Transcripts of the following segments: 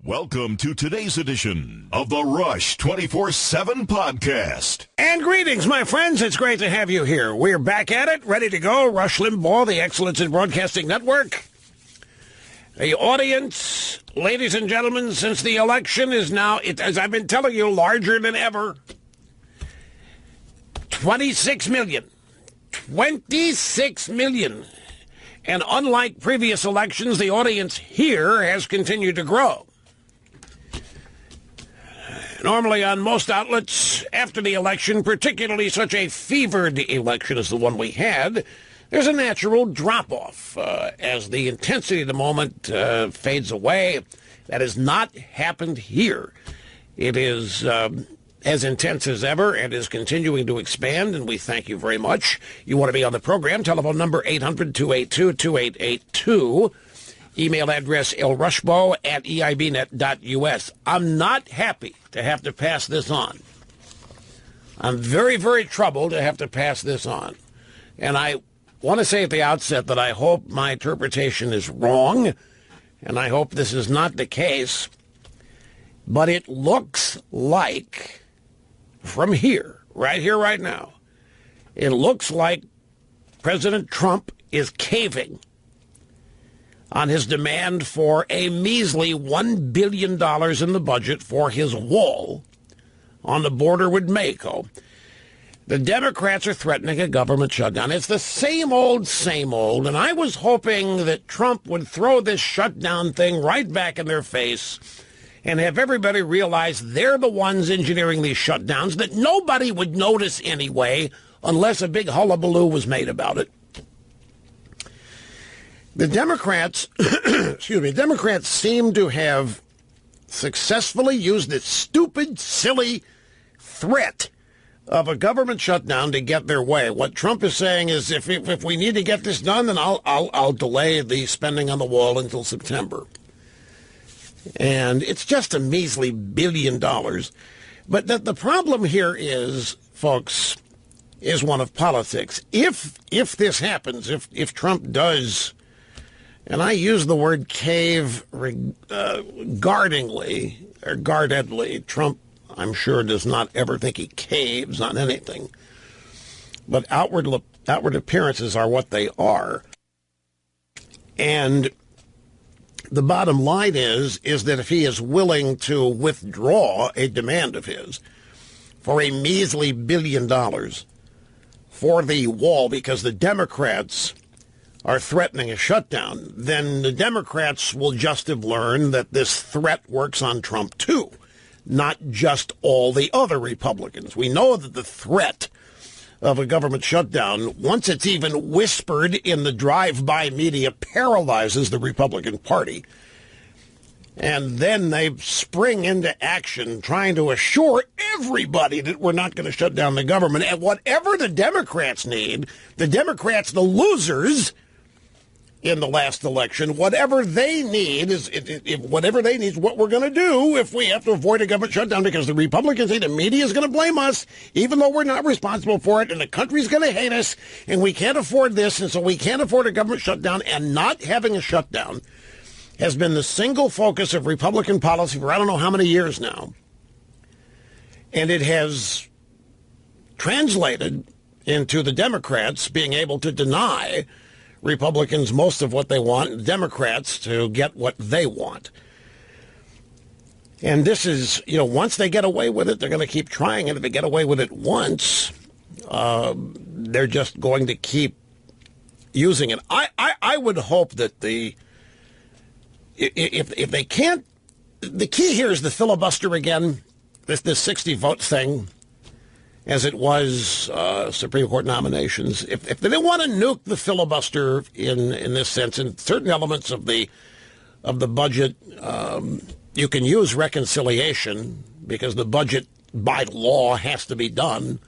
Welcome to today's edition of the Rush 24/7 podcast. And greetings, my friends. It's great to have you here. We're back at it, ready to go. Rush Limbaugh, the Excellence in Broadcasting Network. The audience, ladies and gentlemen, since the election is now, as I've been telling you, larger than ever. 26 million. 26 million. And unlike previous elections, the audience here has continued to grow. Normally on most outlets after the election, particularly such a fevered election as the one we had, there's a natural drop-off as the intensity of the moment fades away. That has not happened here. It is as intense as ever and is continuing to expand, and we thank you very much. You want to be on the program, telephone number 800-282-2882. Email address lrushbo@eibnet.us. I'm not happy to have to pass this on. I'm very, very troubled to have to pass this on. And I want to say at the outset that I hope my interpretation is wrong, and I hope this is not the case. But it looks like, from here, right now, it looks like President Trump is caving on his demand for a measly $1 billion in the budget for his wall on the border with Mexico. The Democrats are threatening a government shutdown. It's the same old, and I was hoping that Trump would throw this shutdown thing right back in their face and have everybody realize they're the ones engineering these shutdowns, that nobody would notice anyway unless a big hullabaloo was made about it. The Democrats, Democrats seem to have successfully used this stupid, silly threat of a government shutdown to get their way. What Trump is saying is, if we need to get this done, then I'll delay the spending on the wall until September. And it's just a measly $1 billion. But the problem here is, folks, is one of politics. If this happens, if Trump does, and I use the word cave guardedly, Trump, I'm sure, does not ever think he caves on anything. But outward appearances are what they are. And the bottom line is that if he is willing to withdraw a demand of his for a measly $1 billion for the wall because the Democrats are threatening a shutdown, then the Democrats will just have learned that this threat works on Trump too, not just all the other Republicans. We know that the threat of a government shutdown, once it's even whispered in the drive-by media, paralyzes the Republican Party. And then they spring into action trying to assure everybody that we're not going to shut down the government. And whatever the Democrats need, the Democrats, the losers in the last election, whatever they need is what we're going to do if we have to avoid a government shutdown, because the Republicans say the media is going to blame us, even though we're not responsible for it, and the country's going to hate us, and we can't afford this, and so we can't afford a government shutdown. And not having a shutdown has been the single focus of Republican policy for I don't know how many years now. And it has translated into the Democrats being able to deny Republicans most of what they want, and Democrats to get what they want. And this is, once they get away with it, they're going to keep trying. And if they get away with it once, they're just going to keep using it. I would hope that if they can't, the key here is the filibuster again, this 60-vote thing, as it was Supreme Court nominations. If they don't want to nuke the filibuster in this sense, in certain elements of the budget, you can use reconciliation because the budget by law has to be done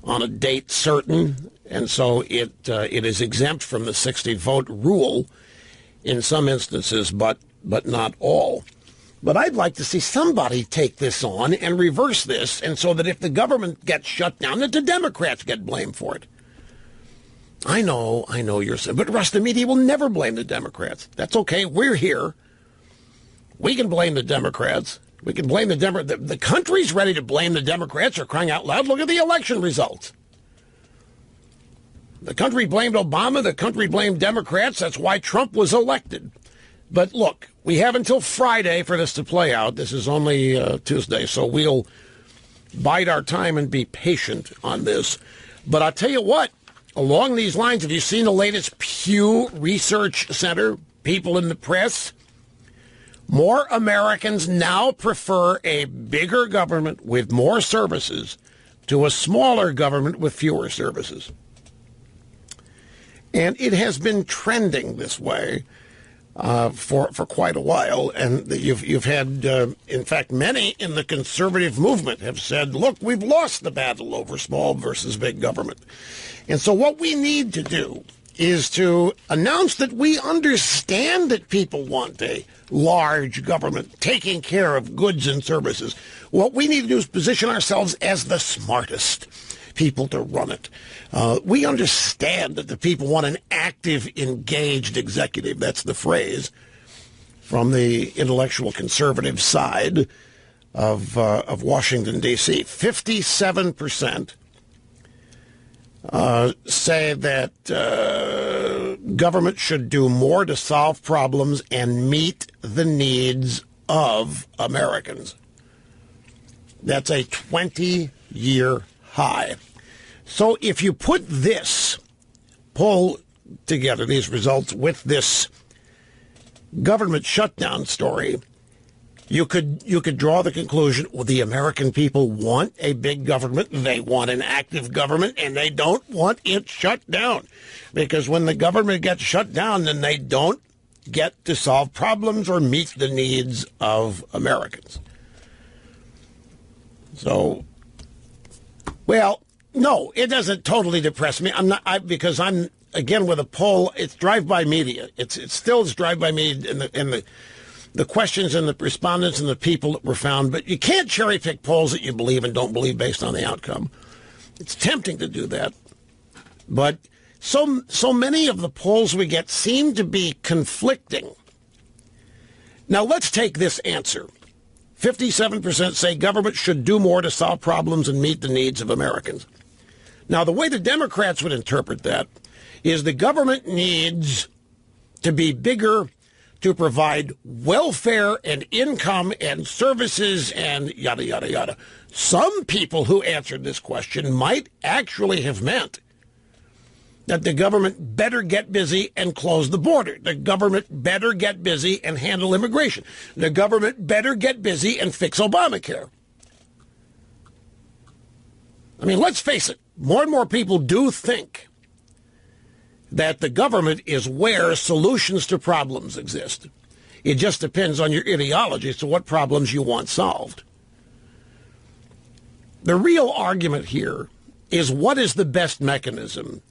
on a date certain, and so it is exempt from the 60-vote rule in some instances, but not all. But I'd like to see somebody take this on and reverse this, and so that if the government gets shut down, that the Democrats get blamed for it. I know you're saying, but Russ, the media will never blame the Democrats. That's okay. We're here. We can blame the Democrats. We can blame the country's ready to blame the Democrats for crying out loud. Look at the election results. The country blamed Obama. The country blamed Democrats. That's why Trump was elected. But look, we have until Friday for this to play out. This is only Tuesday, so we'll bide our time and be patient on this. But I'll tell you what, along these lines, have you seen the latest Pew Research Center, people in the press? More Americans now prefer a bigger government with more services to a smaller government with fewer services. And it has been trending this way for quite a while. And you've had, in fact, many in the conservative movement have said, look, we've lost the battle over small versus big government. And so what we need to do is to announce that we understand that people want a large government taking care of goods and services. What we need to do is position ourselves as the smartest people to run it. We understand that the people want an active, engaged executive. That's the phrase from the intellectual conservative side of Washington, D.C. 57% say that government should do more to solve problems and meet the needs of Americans. That's a 20-year high. So if you put this poll together, these results, with this government shutdown story, you could draw the conclusion, well, the American people want a big government, they want an active government, and they don't want it shut down. Because when the government gets shut down, then they don't get to solve problems or meet the needs of Americans. So, well, no, it doesn't totally depress me. Because I'm again with a poll. It's drive-by media. It still is drive-by media in the questions and the respondents and the people that were found. But you can't cherry pick polls that you believe and don't believe based on the outcome. It's tempting to do that, but so many of the polls we get seem to be conflicting. Now let's take this answer. 57% say government should do more to solve problems and meet the needs of Americans. Now, the way the Democrats would interpret that is the government needs to be bigger to provide welfare and income and services and yada, yada, yada. Some people who answered this question might actually have meant that the government better get busy and close the border. The government better get busy and handle immigration. The government better get busy and fix Obamacare. I mean, let's face it, more and more people do think that the government is where solutions to problems exist. It just depends on your ideology as to what problems you want solved. The real argument here is what is the best mechanism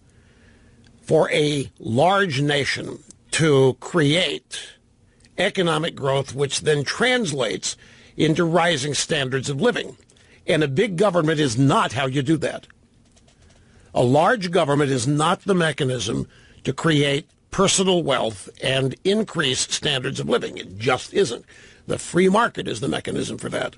for a large nation to create economic growth, which then translates into rising standards of living. And a big government is not how you do that. A large government is not the mechanism to create personal wealth and increase standards of living. It just isn't. The free market is the mechanism for that.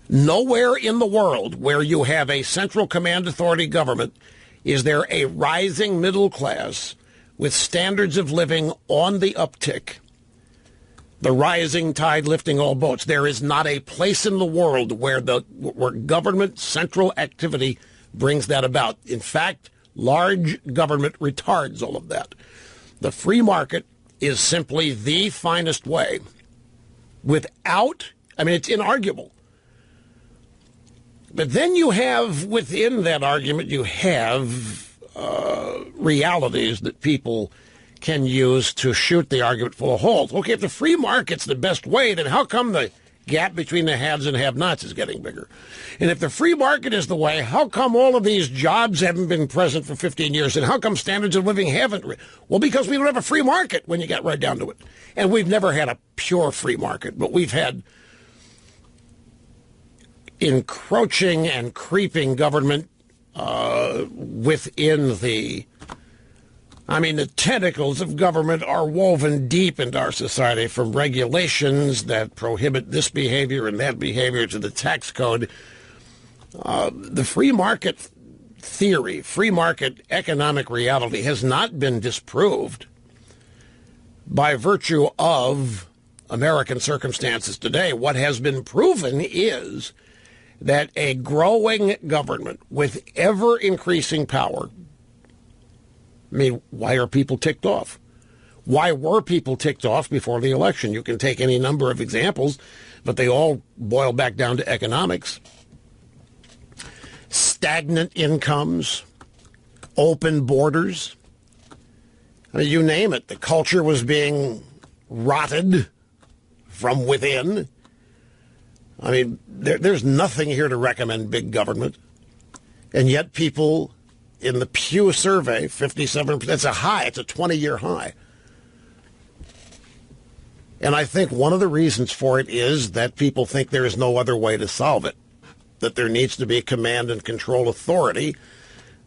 Nowhere in the world where you have a central command authority government is there a rising middle class with standards of living on the uptick, the rising tide lifting all boats. There is not a place in the world where government central activity brings that about. In fact, large government retards all of that. The free market is simply the finest way without, I mean, it's inarguable. But then you have, within that argument, you have realities that people can use to shoot the argument full of holes. Okay, if the free market's the best way, then how come the gap between the haves and have-nots is getting bigger? And if the free market is the way, how come all of these jobs haven't been present for 15 years? And how come standards of living haven't? Well, because we don't have a free market when you get right down to it. And we've never had a pure free market, but we've had encroaching and creeping government within the I mean, the tentacles of government are woven deep into our society, from regulations that prohibit this behavior and that behavior to the tax code. The free market theory, free market economic reality has not been disproved by virtue of American circumstances today. What has been proven is that a growing government with ever-increasing power. I mean, why are people ticked off? Why were people ticked off before the election? You can take any number of examples, but they all boil back down to economics. Stagnant incomes, open borders. I mean, you name it. The culture was being rotted from within. I mean, there's nothing here to recommend big government. And yet people in the Pew survey, 57%, that's a high. It's a 20-year high. And I think one of the reasons for it is that people think there is no other way to solve it, that there needs to be command and control authority,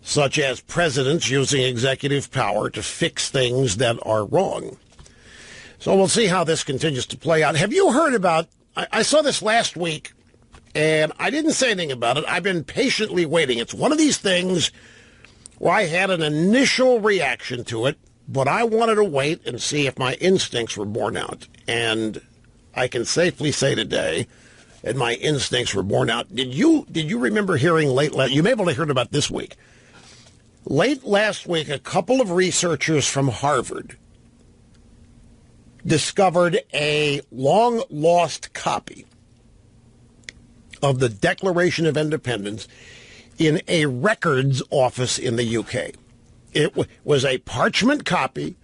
such as presidents using executive power to fix things that are wrong. So we'll see how this continues to play out. Have you heard about, I saw this last week, and I didn't say anything about it. I've been patiently waiting. It's one of these things where I had an initial reaction to it, but I wanted to wait and see if my instincts were borne out. And I can safely say today that my instincts were borne out. Did you remember hearing you may have only heard about this week. Late last week, a couple of researchers from Harvard discovered a long-lost copy of the Declaration of Independence in a records office in the UK. It was a parchment copy.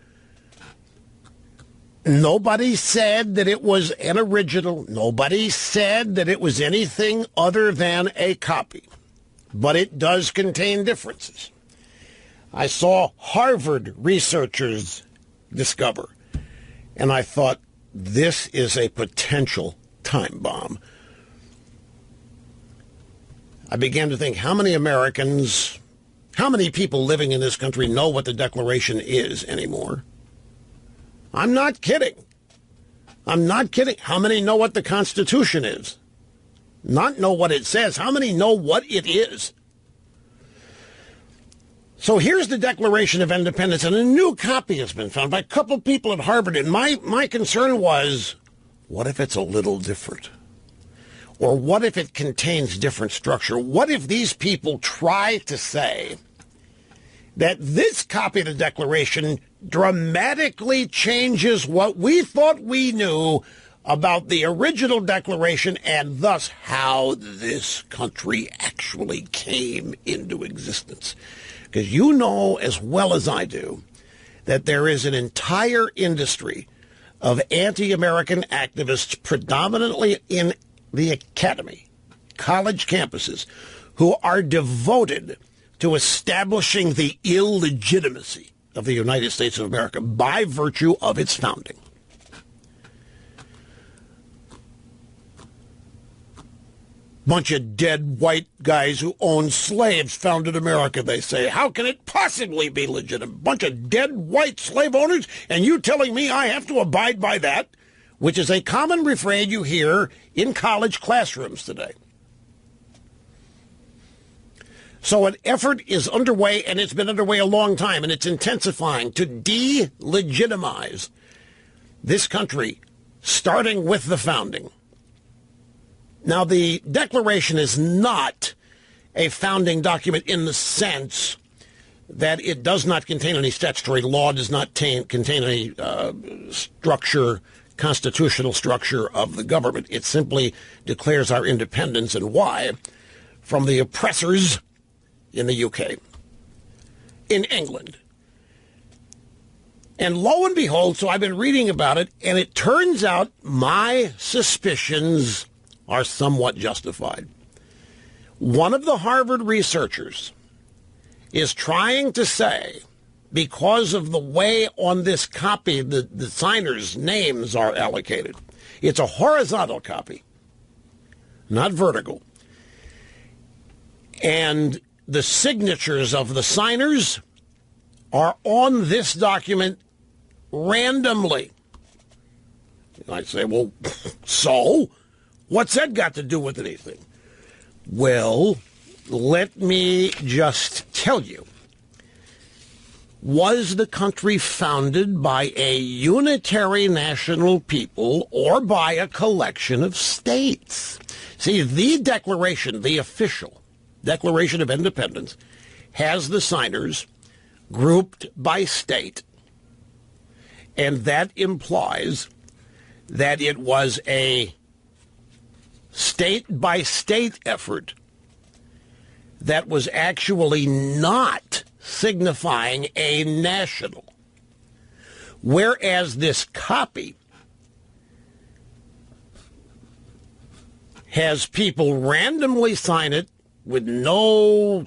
Nobody said that it was an original. Nobody said that it was anything other than a copy. But it does contain differences. I saw Harvard researchers discover, and I thought, this is a potential time bomb. I began to think, how many Americans, how many people living in this country know what the Declaration is anymore? I'm not kidding. I'm not kidding. How many know what the Constitution is? Not know what it says. How many know what it is? So here's the Declaration of Independence, and a new copy has been found by a couple people at Harvard. And my concern was, what if it's a little different? Or what if it contains different structure? What if these people try to say that this copy of the Declaration dramatically changes what we thought we knew about the original Declaration and thus how this country actually came into existence? Because you know as well as I do that there is an entire industry of anti-American activists, predominantly in the academy, college campuses, who are devoted to establishing the illegitimacy of the United States of America by virtue of its founding. Bunch of dead white guys who owned slaves founded America, they say. How can it possibly be legitimate? Bunch of dead white slave owners, and you telling me I have to abide by that? Which is a common refrain you hear in college classrooms today. So an effort is underway, and it's been underway a long time, and it's intensifying, to delegitimize this country, starting with the founding. Now, the Declaration is not a founding document in the sense that it does not contain any statutory law, does not contain any structure, constitutional structure of the government. It simply declares our independence and why from the oppressors in the UK, in England. And lo and behold, so I've been reading about it, and it turns out my suspicions are somewhat justified. One of the Harvard researchers is trying to say, because of the way on this copy the signers' names are allocated, it's a horizontal copy, not vertical, and the signatures of the signers are on this document randomly. I say, well, so? What's that got to do with anything? Well, let me just tell you. Was the country founded by a unitary national people or by a collection of states? See, the Declaration, the official Declaration of Independence, has the signers grouped by state, and that implies that it was a state-by-state effort that was actually not signifying a national. Whereas this copy has people randomly sign it with no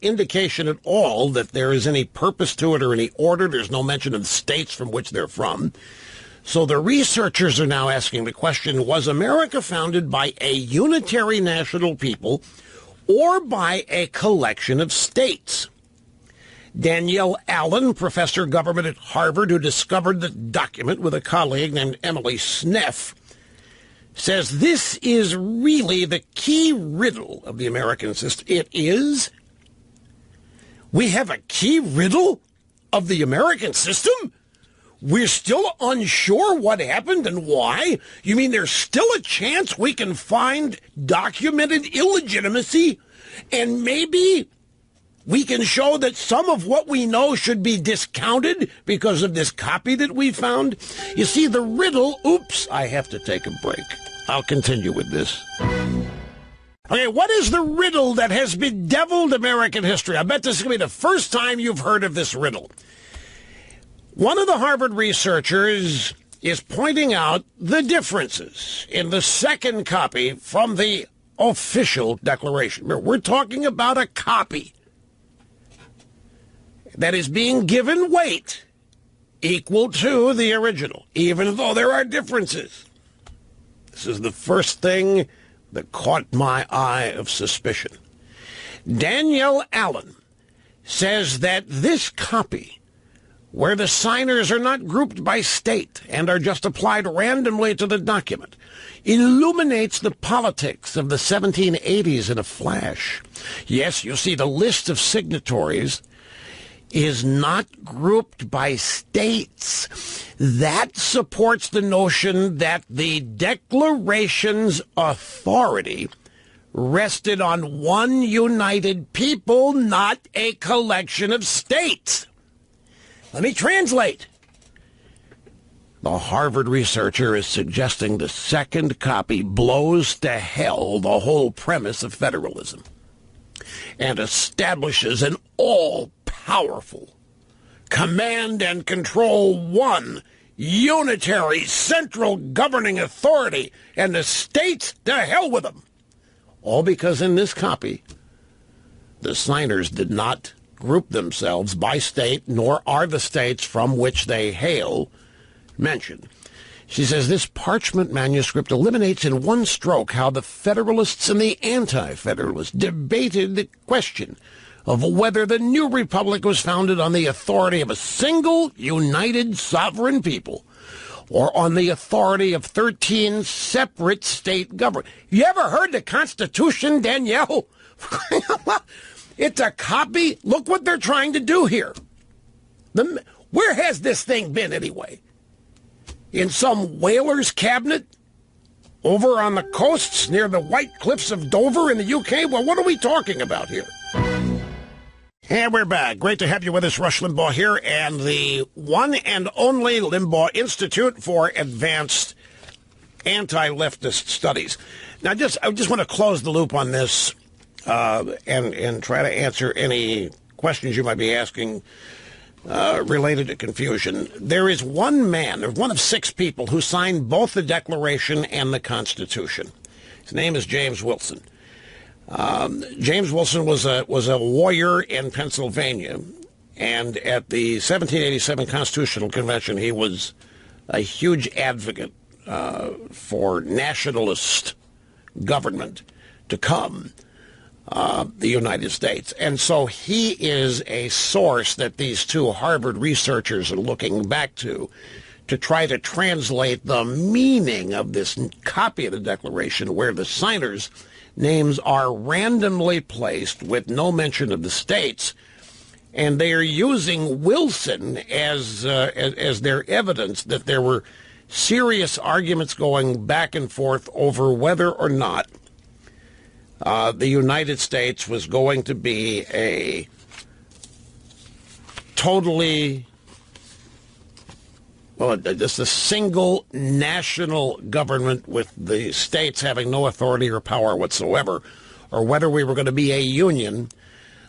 indication at all that there is any purpose to it or any order. There's no mention of the states from which they're from. So the researchers are now asking the question, was America founded by a unitary national people or by a collection of states? Danielle Allen, professor of government at Harvard, who discovered the document with a colleague named Emily Sneff, says this is really the key riddle of the American system. It is? We have a key riddle of the American system? We're still unsure what happened and why? You mean there's still a chance we can find documented illegitimacy and maybe we can show that some of what we know should be discounted because of this copy that we found? You see, the riddle, oops, I have to take a break. I'll continue with this. Okay, what is the riddle that has bedeviled American history? I bet this is going to be the first time you've heard of this riddle. One of the Harvard researchers is pointing out the differences in the second copy from the official declaration. We're talking about a copy that is being given weight equal to the original, even though there are differences. This is the first thing that caught my eye of suspicion. Danielle Allen says that this copy, where the signers are not grouped by state and are just applied randomly to the document, illuminates the politics of the 1780s in a flash. Yes, you see, the list of signatories is not grouped by states. That supports the notion that the Declaration's authority rested on one united people, not a collection of states. Let me translate. The Harvard researcher is suggesting the second copy blows to hell the whole premise of federalism and establishes an all-powerful command and control one unitary central governing authority, and the states, to hell with them. All because in this copy, the signers did not group themselves by state, nor are the states from which they hail mentioned. She says this parchment manuscript eliminates in one stroke how the Federalists and the Anti-Federalists debated the question of whether the new republic was founded on the authority of a single united sovereign people or on the authority of 13 separate state governments. You ever heard the Constitution, Danielle? It's a copy. Look what they're trying to do here. Where has this thing been anyway? In some whaler's cabinet over on the coasts near the White Cliffs of Dover in the UK? Well, what are we talking about here? And we're back. Great to have you with us, Rush Limbaugh here, and the one and only Limbaugh Institute for Advanced Anti-Leftist Studies. Now, I just want to close the loop on this and try to answer any questions you might be asking related to confusion. There is one man, or one of six people, who signed both the Declaration and the Constitution. His name is James Wilson. James Wilson was a warrior in Pennsylvania, and at the 1787 Constitutional Convention, he was a huge advocate for nationalist government to come. the United States. And so he is a source that these two Harvard researchers are looking back to try to translate the meaning of this copy of the Declaration, where the signers' names are randomly placed with no mention of the states. And they are using Wilson as their evidence that there were serious arguments going back and forth over whether or not the United States was going to be a totally, just a single national government with the states having no authority or power whatsoever, or whether we were going to be a union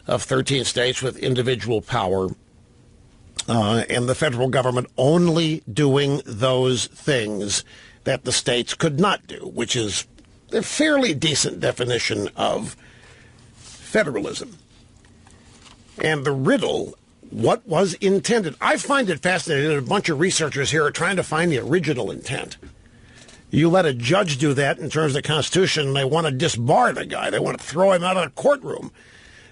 of 13 states with individual power, and the federal government only doing those things that the states could not do, which is a fairly decent definition of federalism. And the riddle, what was intended? I find it fascinating that a bunch of researchers here are trying to find the original intent. You let a judge do that in terms of the Constitution, and they want to disbar the guy. They want to throw him out of the courtroom.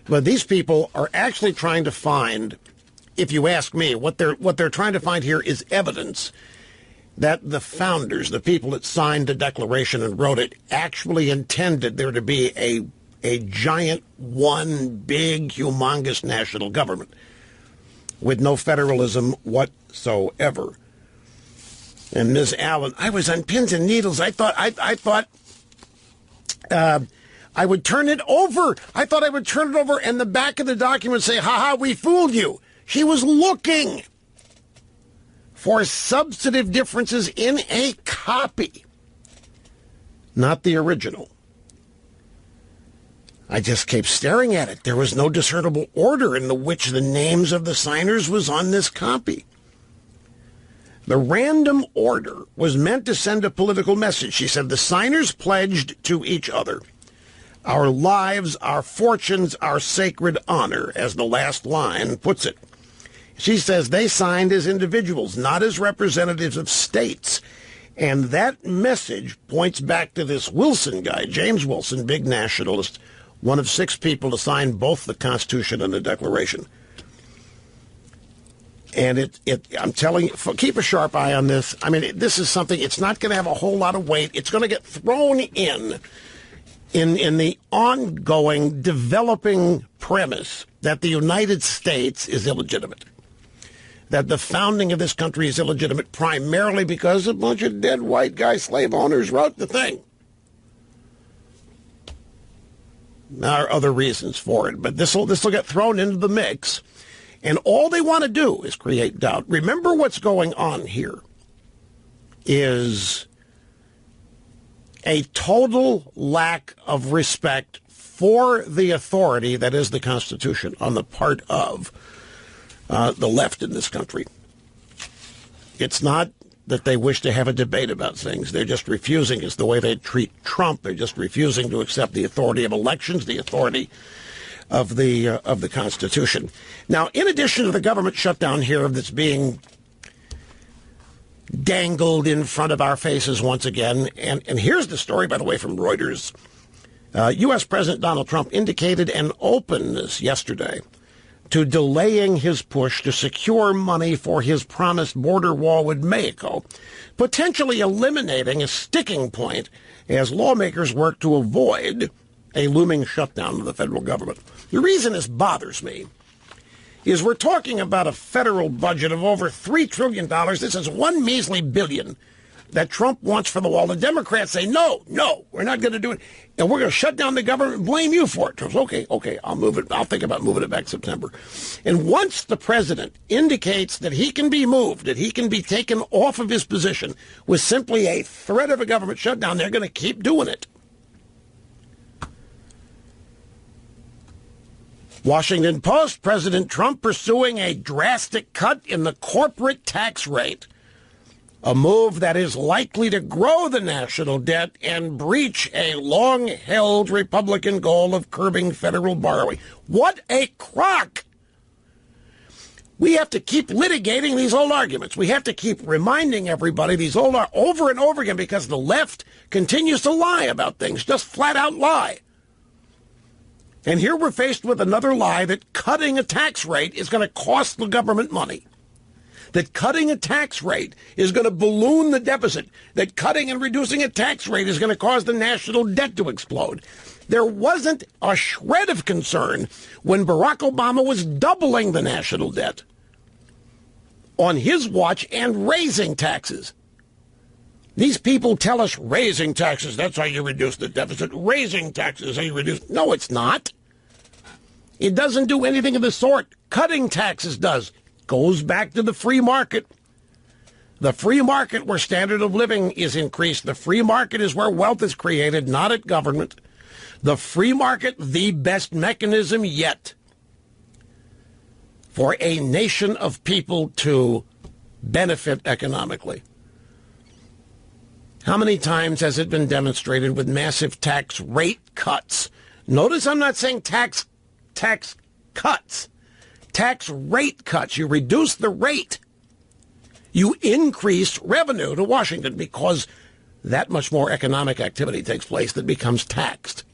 But these people are actually trying to find, if you ask me, what they're trying to find here is evidence that the founders, the people that signed the Declaration and wrote it, actually intended there to be a giant, one big, humongous national government with no federalism whatsoever. And Ms. Allen, I was on pins and needles. I thought I would turn it over. I thought I would turn it over and the back of the document say, "Ha, we fooled you." She was looking for substantive differences in a copy, not the original. I just kept staring at it. There was no discernible order in which the names of the signers was on this copy. The random order was meant to send a political message. She said the signers pledged to each other our lives, our fortunes, our sacred honor, as the last line puts it. She says they signed as individuals, not as representatives of states. And that message points back to this Wilson guy, James Wilson, big nationalist, one of 6 people to sign both the Constitution and the Declaration. And I'm telling you, keep a sharp eye on this. I mean, this is something, it's not going to have a whole lot of weight. It's going to get thrown in the ongoing, developing premise that the United States is illegitimate, that the founding of this country is illegitimate primarily because a bunch of dead white guy slave owners wrote the thing. There are other reasons for it, but this will get thrown into the mix, and all they want to do is create doubt. Remember what's going on here is a total lack of respect for the authority that is the Constitution on the part of the left in this country. It's not that they wish to have a debate about things. They're just refusing. It's the way they treat Trump. They're just refusing to accept the authority of elections, the authority of the Constitution. Now, in addition to the government shutdown here that's being dangled in front of our faces once again, and here's the story, by the way, from Reuters. U.S. President Donald Trump indicated an openness yesterday to delaying his push to secure money for his promised border wall with Mexico, potentially eliminating a sticking point as lawmakers work to avoid a looming shutdown of the federal government. The reason this bothers me is we're talking about a federal budget of over $3 trillion. This is one measly billion that Trump wants for the wall. The Democrats say, no, we're not going to do it. And we're going to shut down the government and blame you for it. Trump's, okay, I'll move it. I'll think about moving it back September. And once the president indicates that he can be moved, that he can be taken off of his position with simply a threat of a government shutdown, they're going to keep doing it. Washington Post, President Trump pursuing a drastic cut in the corporate tax rate, a move that is likely to grow the national debt and breach a long-held Republican goal of curbing federal borrowing. What a crock! We have to keep litigating these old arguments. We have to keep reminding everybody these old over and over again because the left continues to lie about things, just flat out lie. And here we're faced with another lie that cutting a tax rate is going to cost the government money. That cutting a tax rate is going to balloon the deficit. That cutting and reducing a tax rate is going to cause the national debt to explode. There wasn't a shred of concern when Barack Obama was doubling the national debt on his watch and raising taxes. These people tell us raising taxes, that's how you reduce the deficit. Raising taxes is how you reduce. No, it's not. It doesn't do anything of the sort. Cutting taxes does. Goes back to the free market. The free market where standard of living is increased. The free market is where wealth is created, not at government. The free market, the best mechanism yet for a nation of people to benefit economically. How many times has it been demonstrated with massive tax rate cuts? Notice I'm not saying tax cuts. Tax rate cuts. You reduce the rate. You increase revenue to Washington because that much more economic activity takes place that becomes taxed.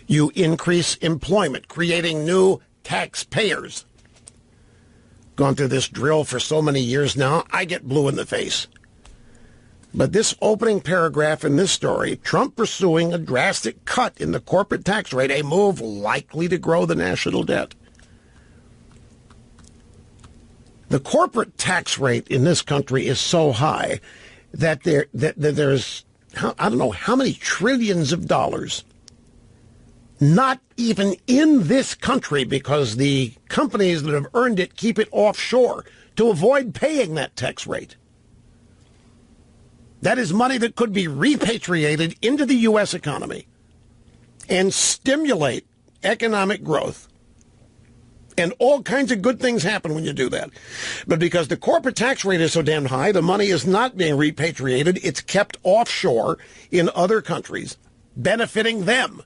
You increase employment, creating new taxpayers. Gone through this drill for so many years now, I get blue in the face. But this opening paragraph in this story, Trump pursuing a drastic cut in the corporate tax rate, a move likely to grow the national debt. The corporate tax rate in this country is so high that there's, I don't know how many trillions of dollars not even in this country because the companies that have earned it keep it offshore to avoid paying that tax rate. That is money that could be repatriated into the U.S. economy and stimulate economic growth. And all kinds of good things happen when you do that. But because the corporate tax rate is so damn high, the money is not being repatriated. It's kept offshore in other countries, benefiting them.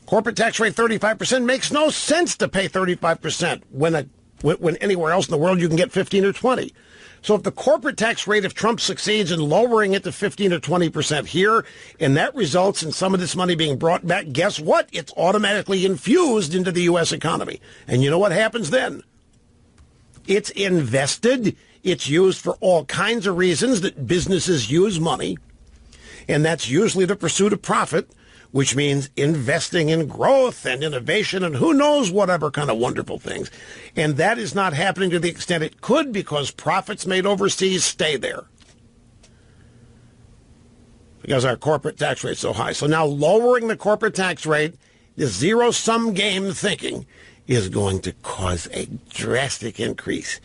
Corporate tax rate 35% makes no sense to pay 35% when anywhere else in the world you can get 15 or 20. So if the corporate tax rate, if Trump succeeds in lowering it to 15 or 20% here, and that results in some of this money being brought back, guess what? It's automatically infused into the U.S. economy. And you know what happens then? It's invested. It's used for all kinds of reasons that businesses use money. And that's usually the pursuit of profit, which means investing in growth and innovation and who knows whatever kind of wonderful things. And that is not happening to the extent it could because profits made overseas stay there. Because our corporate tax rate is so high. So now lowering the corporate tax rate, this zero-sum game thinking, is going to cause a drastic increase.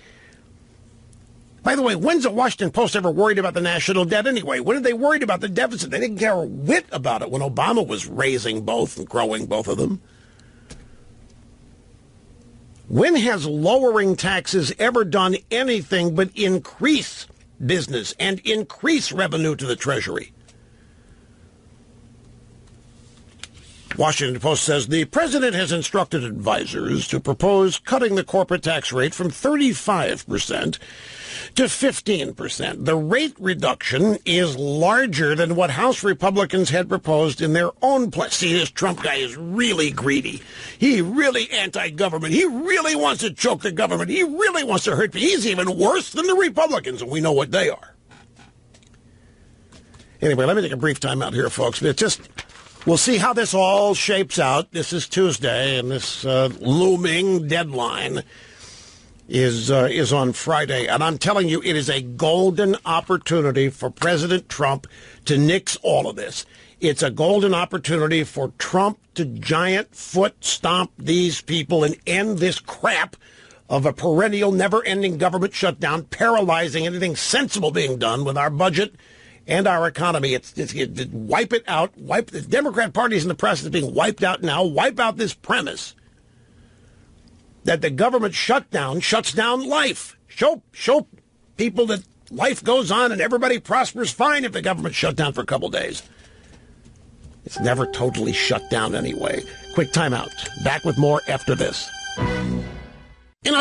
By the way, when's the Washington Post ever worried about the national debt anyway? When did they worried about the deficit? They didn't care a whit about it when Obama was raising both and growing both of them. When has lowering taxes ever done anything but increase business and increase revenue to the Treasury? Washington Post says the president has instructed advisors to propose cutting the corporate tax rate from 35% to 15%. The rate reduction is larger than what House Republicans had proposed in their own plan. See, this Trump guy is really greedy. He really anti-government. He really wants to choke the government. He really wants to hurt people. He's even worse than the Republicans, and we know what they are. Anyway, let me take a brief time out here, folks. We'll see how this all shapes out. This is Tuesday, and this looming deadline is on Friday. And I'm telling you, it is a golden opportunity for President Trump to nix all of this. It's a golden opportunity for Trump to giant foot stomp these people and end this crap of a perennial, never-ending government shutdown, paralyzing anything sensible being done with our budget and our economy. It's wipe it out. The Democrat Party is in the process of being wiped out now. Wipe out this premise that the government shutdown shuts down life. Show people that life goes on and everybody prospers fine if the government shut down for a couple days. It's never totally shut down anyway. Quick timeout. Back with more after this.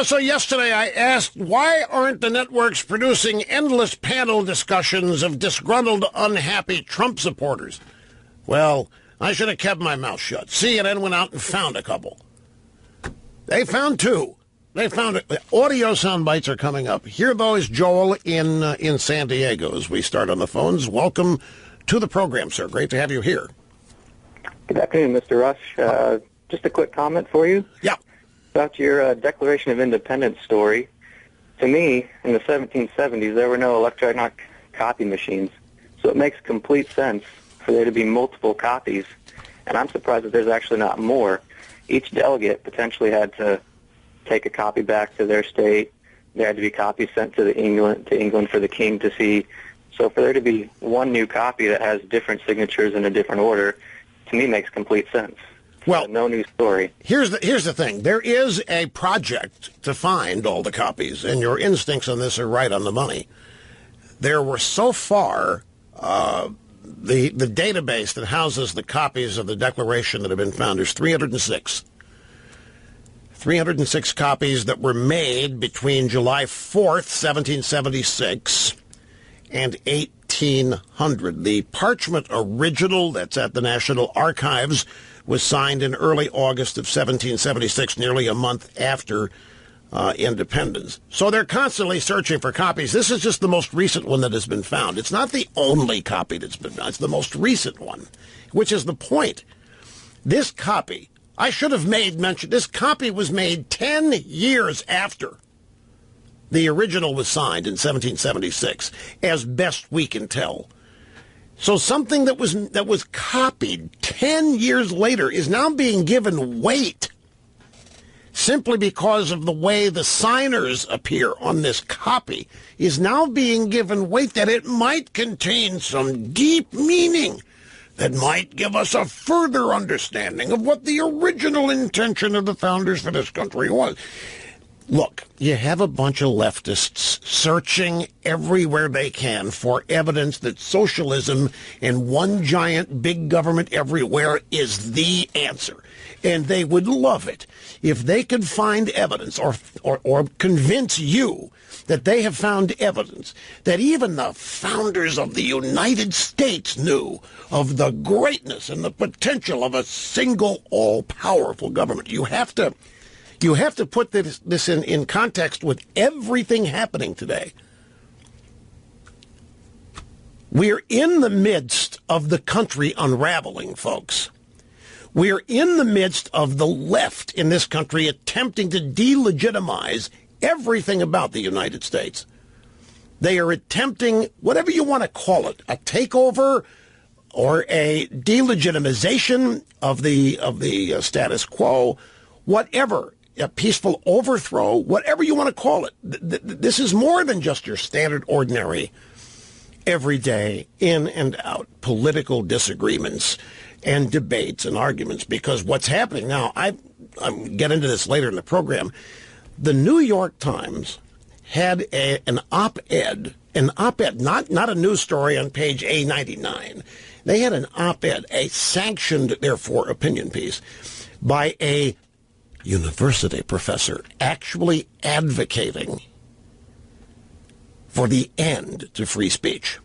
So yesterday I asked, why aren't the networks producing endless panel discussions of disgruntled, unhappy Trump supporters? Well, I should have kept my mouth shut. CNN went out and found a couple. They found two. They found it. Audio sound bites are coming up. Here, though, is Joel in San Diego as we start on the phones. Welcome to the program, sir. Great to have you here. Good afternoon, Mr. Rush. Just a quick comment for you. Yeah. About your Declaration of Independence story. To me, in the 1770s, there were no electronic copy machines, so it makes complete sense for there to be multiple copies, and I'm surprised that there's actually not more. Each delegate potentially had to take a copy back to their state. There had to be copies sent to England for the king to see. So for there to be one new copy that has different signatures in a different order, to me makes complete sense. Well, no new story. Here's the thing. There is a project to find all the copies, and your instincts on this are right on the money. There were so far the database that houses the copies of the Declaration that have been found is 306. 306 copies that were made between July 4th, 1776 and 1800. The parchment original that's at the National Archives was signed in early August of 1776, nearly a month after independence. So they're constantly searching for copies. This is just the most recent one that has been found. It's not the only copy that's been found. It's the most recent one, which is the point. This copy, I should have made mention, this copy was made 10 years after the original was signed in 1776, as best we can tell. So something that was copied 10 years later is now being given weight simply because of the way the signers appear on this copy, is now being given weight that it might contain some deep meaning that might give us a further understanding of what the original intention of the founders for this country was. Look, you have a bunch of leftists searching everywhere they can for evidence that socialism and one giant big government everywhere is the answer. And they would love it if they could find evidence or convince you that they have found evidence that even the founders of the United States knew of the greatness and the potential of a single all-powerful government. You have to put this in context with everything happening today. We're in the midst of the country unraveling, folks. We're in the midst of the left in this country attempting to delegitimize everything about the United States. They are attempting, whatever you want to call it, a takeover or a delegitimization of the status quo, whatever. A peaceful overthrow, whatever you want to call it. This is more than just your standard, ordinary, everyday, in and out political disagreements and debates and arguments. Because what's happening now, I'm get into this later in the program. The New York Times had an op-ed, not a news story on page A99. They had an op-ed, a sanctioned, therefore, opinion piece by a university professor actually advocating for the end to free speech.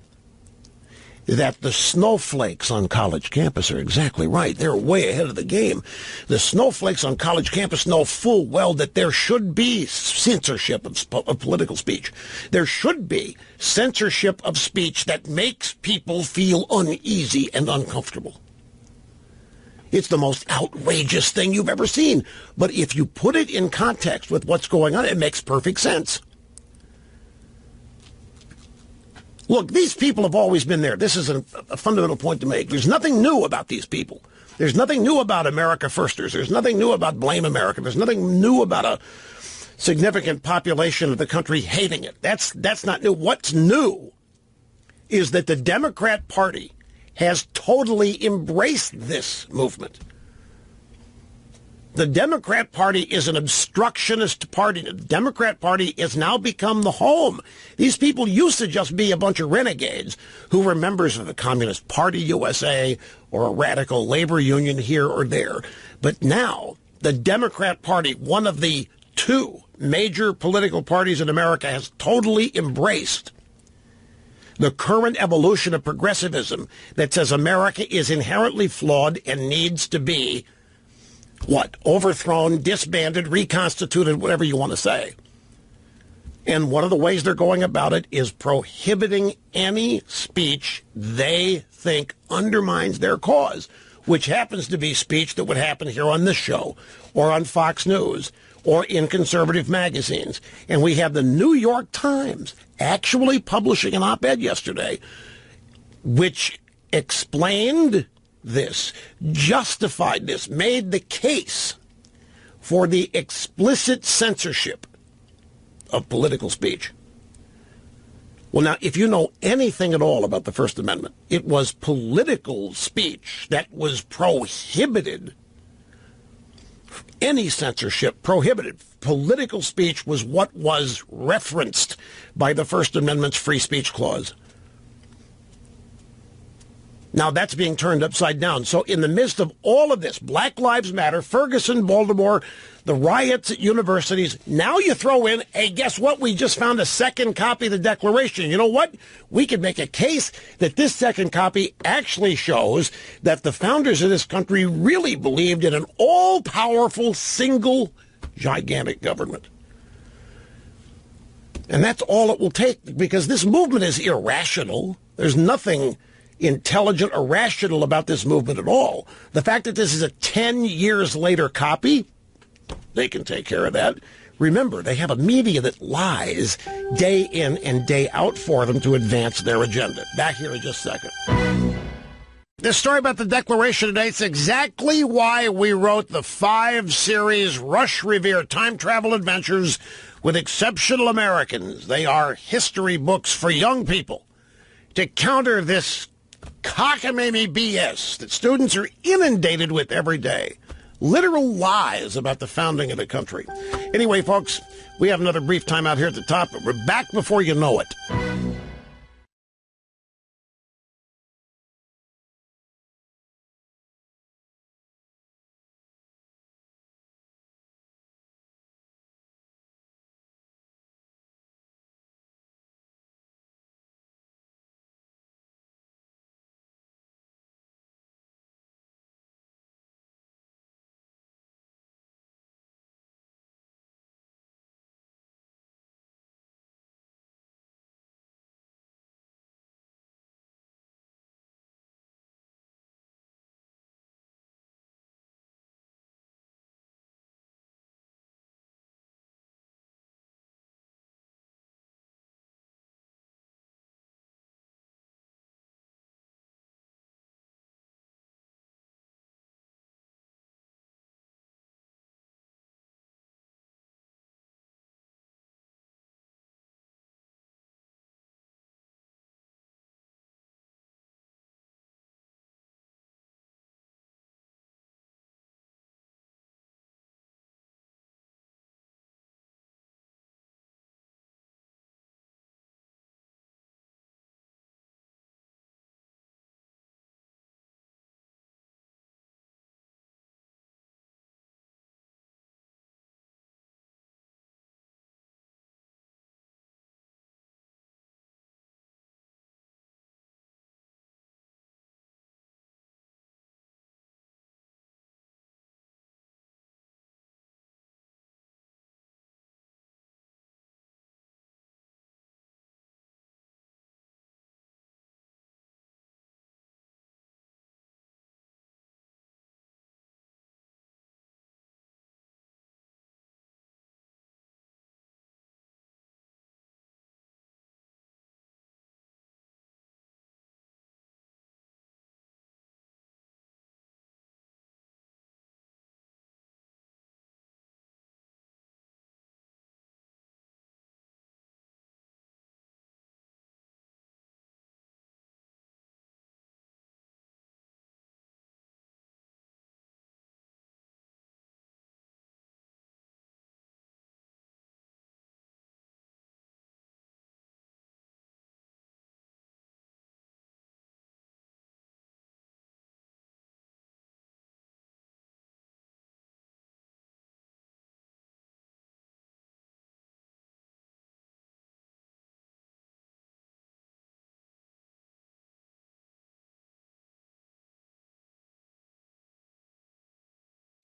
That the snowflakes on college campus are exactly right. They're way ahead of the game. The snowflakes on college campus know full well that there should be censorship of political speech. There should be censorship of speech that makes people feel uneasy and uncomfortable. It's the most outrageous thing you've ever seen. But if you put it in context with what's going on, it makes perfect sense. Look, these people have always been there. This is a fundamental point to make. There's nothing new about these people. There's nothing new about America Firsters. There's nothing new about Blame America. There's nothing new about a significant population of the country hating it. That's not new. What's new is that the Democrat Party has totally embraced this movement. The Democrat Party is an obstructionist party. The Democrat Party has now become the home. These people used to just be a bunch of renegades who were members of the Communist Party USA or a radical labor union here or there. But now the Democrat Party, one of the two major political parties in America, has totally embraced the current evolution of progressivism that says America is inherently flawed and needs to be, what, overthrown, disbanded, reconstituted, whatever you want to say. And one of the ways they're going about it is prohibiting any speech they think undermines their cause, which happens to be speech that would happen here on this show or on Fox News or in conservative magazines. And we have the New York Times actually publishing an op-ed yesterday which explained this, justified this, made the case for the explicit censorship of political speech. Well, now, if you know anything at all about the First Amendment, it was political speech that was prohibited. Any censorship prohibited. Political speech was what was referenced by the First Amendment's free speech clause. Now that's being turned upside down. So in the midst of all of this, Black Lives Matter, Ferguson, Baltimore, the riots at universities, now you throw in, hey, guess what? We just found a second copy of the Declaration. You know what? We could make a case that this second copy actually shows that the founders of this country really believed in an all-powerful, single, gigantic government. And that's all it will take, because this movement is irrational. There's nothing intelligent or rational about this movement at all. The fact that this is a 10 years later copy, they can take care of that. Remember, they have a media that lies day in and day out for them to advance their agenda. Back here in just a second. This story about the Declaration today, it's exactly why we wrote the 5-series Rush Revere Time Travel Adventures with Exceptional Americans. They are history books for young people to counter this cockamamie BS that students are inundated with every day. Literal lies about the founding of the country. Anyway, folks, we have another brief time out here at the top, but we're back before you know it.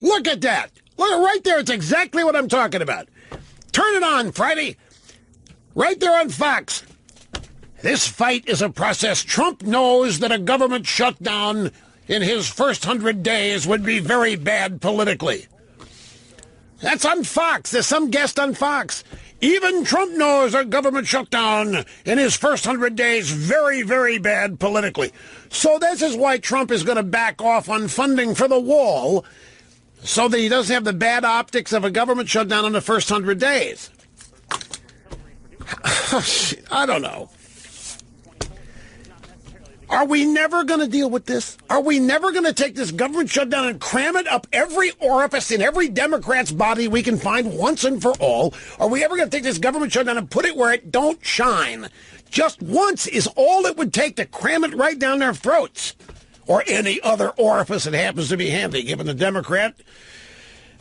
Look at that. Look right there. It's exactly what I'm talking about. Turn it on, Friday. Right there on Fox. This fight is a process. Trump knows that a government shutdown in his first 100 days would be very bad politically. That's on Fox. There's some guest on Fox. Even Trump knows a government shutdown in his first 100 days very, very bad politically. So this is why Trump is going to back off on funding for the wall so that he doesn't have the bad optics of a government shutdown in the first 100 days. I don't know. Are we never going to deal with this? Are we never going to take this government shutdown and cram it up every orifice in every Democrat's body we can find once and for all? Are we ever going to take this government shutdown and put it where it don't shine? Just once is all it would take to cram it right down their throats. Or any other orifice that happens to be handy. Given the Democrat,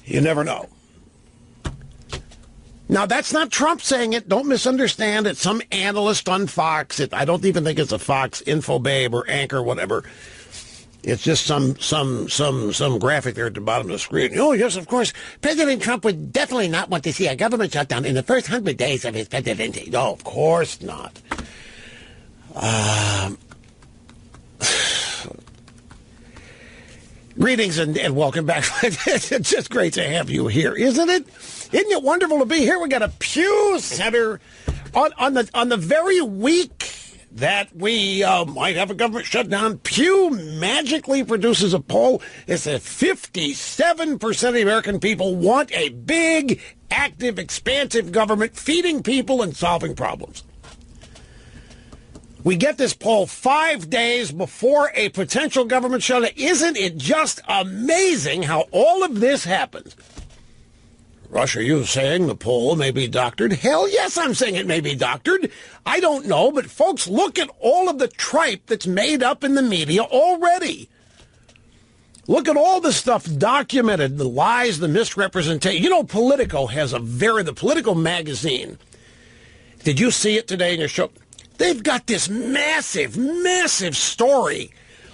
you never know. Now, that's not Trump saying it. Don't misunderstand. It's some analyst on Fox. I don't even think it's a Fox info babe or anchor, whatever. It's just some graphic there at the bottom of the screen. Oh, yes, of course. President Trump would definitely not want to see a government shutdown in the first 100 days of his presidency. No, of course not. Greetings and welcome back. It's just great to have you here, isn't it? Isn't it wonderful to be here? We got a Pew Center on the very week that we might have a government shutdown. Pew magically produces a poll. It says 57% of the American people want a big, active, expansive government feeding people and solving problems. We get this poll 5 days before a potential government shutdown. Isn't it just amazing how all of this happens? Rush, are you saying the poll may be doctored? Hell yes, I'm saying it may be doctored. I don't know, but folks, look at all of the tripe that's made up in the media already. Look at all the stuff documented, the lies, the misrepresentation. You know, Politico has the Politico magazine. Did you see it today in your show? They've got this massive, massive story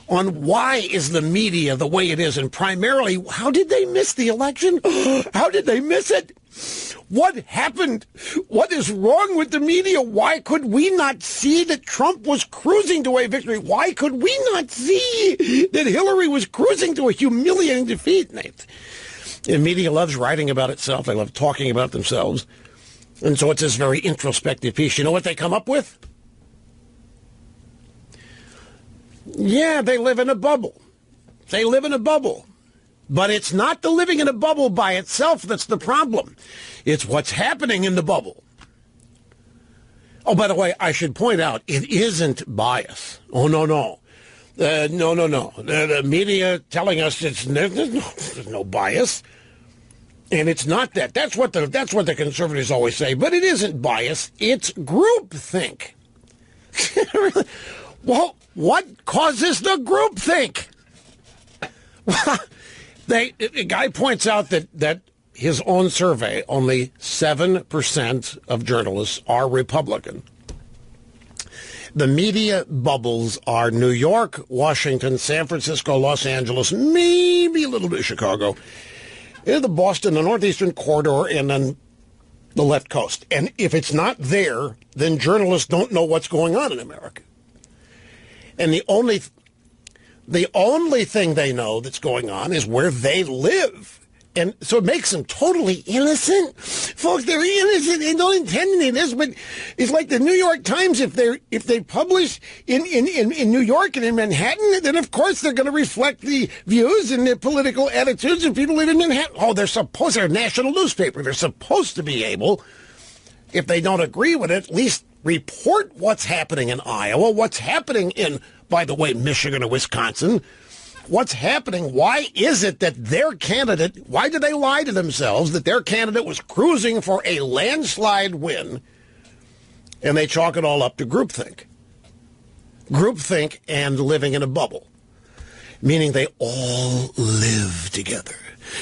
on why is the media the way it is, and primarily, how did they miss the election? How did they miss it? What happened? What is wrong with the media? Why could we not see that Trump was cruising to a victory? Why could we not see that Hillary was cruising to a humiliating defeat? The media loves writing about itself. They love talking about themselves. And so it's this very introspective piece. You know what they come up with? Yeah, they live in a bubble. They live in a bubble. But it's not the living in a bubble by itself that's the problem. It's what's happening in the bubble. Oh, by the way, I should point out, it isn't bias. Oh, no. No. The media telling us there's no bias. And it's not that. That's what the conservatives always say. But it isn't bias. It's groupthink. Well, what causes the groupthink? The guy points out that his own survey, only 7% of journalists are Republican. The media bubbles are New York, Washington, San Francisco, Los Angeles, maybe a little bit of Chicago, the Boston, the Northeastern Corridor, and then the left coast. And if it's not there, then journalists don't know what's going on in America. And the only thing they know that's going on is where they live. And so it makes them totally innocent. Folks, they're innocent. They don't intend any of this, but it's like the New York Times. If they publish in New York and in Manhattan, then of course they're going to reflect the views and the political attitudes of people living in Manhattan. Oh, they're a national newspaper. They're supposed to be able, if they don't agree with it, at least report what's happening in Iowa, what's happening in, by the way, Michigan or Wisconsin. What's happening? Why is it that their candidate, why did they lie to themselves that their candidate was cruising for a landslide win, and they chalk it all up to groupthink? Groupthink and living in a bubble, meaning they all live together.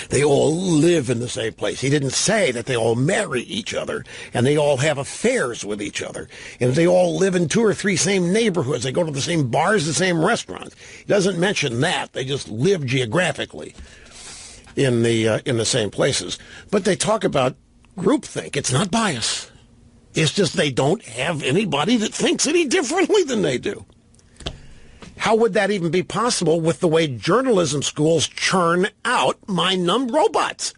They all live in the same place. He didn't say that they all marry each other and they all have affairs with each other and they all live in 2 or 3 same neighborhoods. They go to the same bars, the same restaurants. He doesn't mention that. They just live geographically. in the same places. But they talk about groupthink. It's not bias. It's just they don't have anybody that thinks any differently than they do. How would that even be possible with the way journalism schools churn out mind-numbed robots?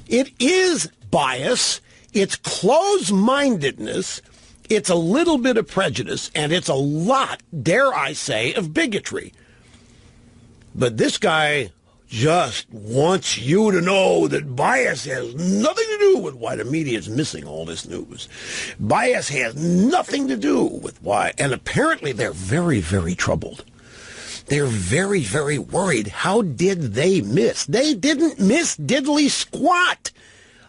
It is bias. It's close-mindedness. It's a little bit of prejudice, and it's a lot, dare I say, of bigotry. But this guy just wants you to know that bias has nothing to do with why the media is missing all this news. Bias has nothing to do with why. And apparently they're very, very troubled. They're very, very worried. How did they miss? They didn't miss diddly squat.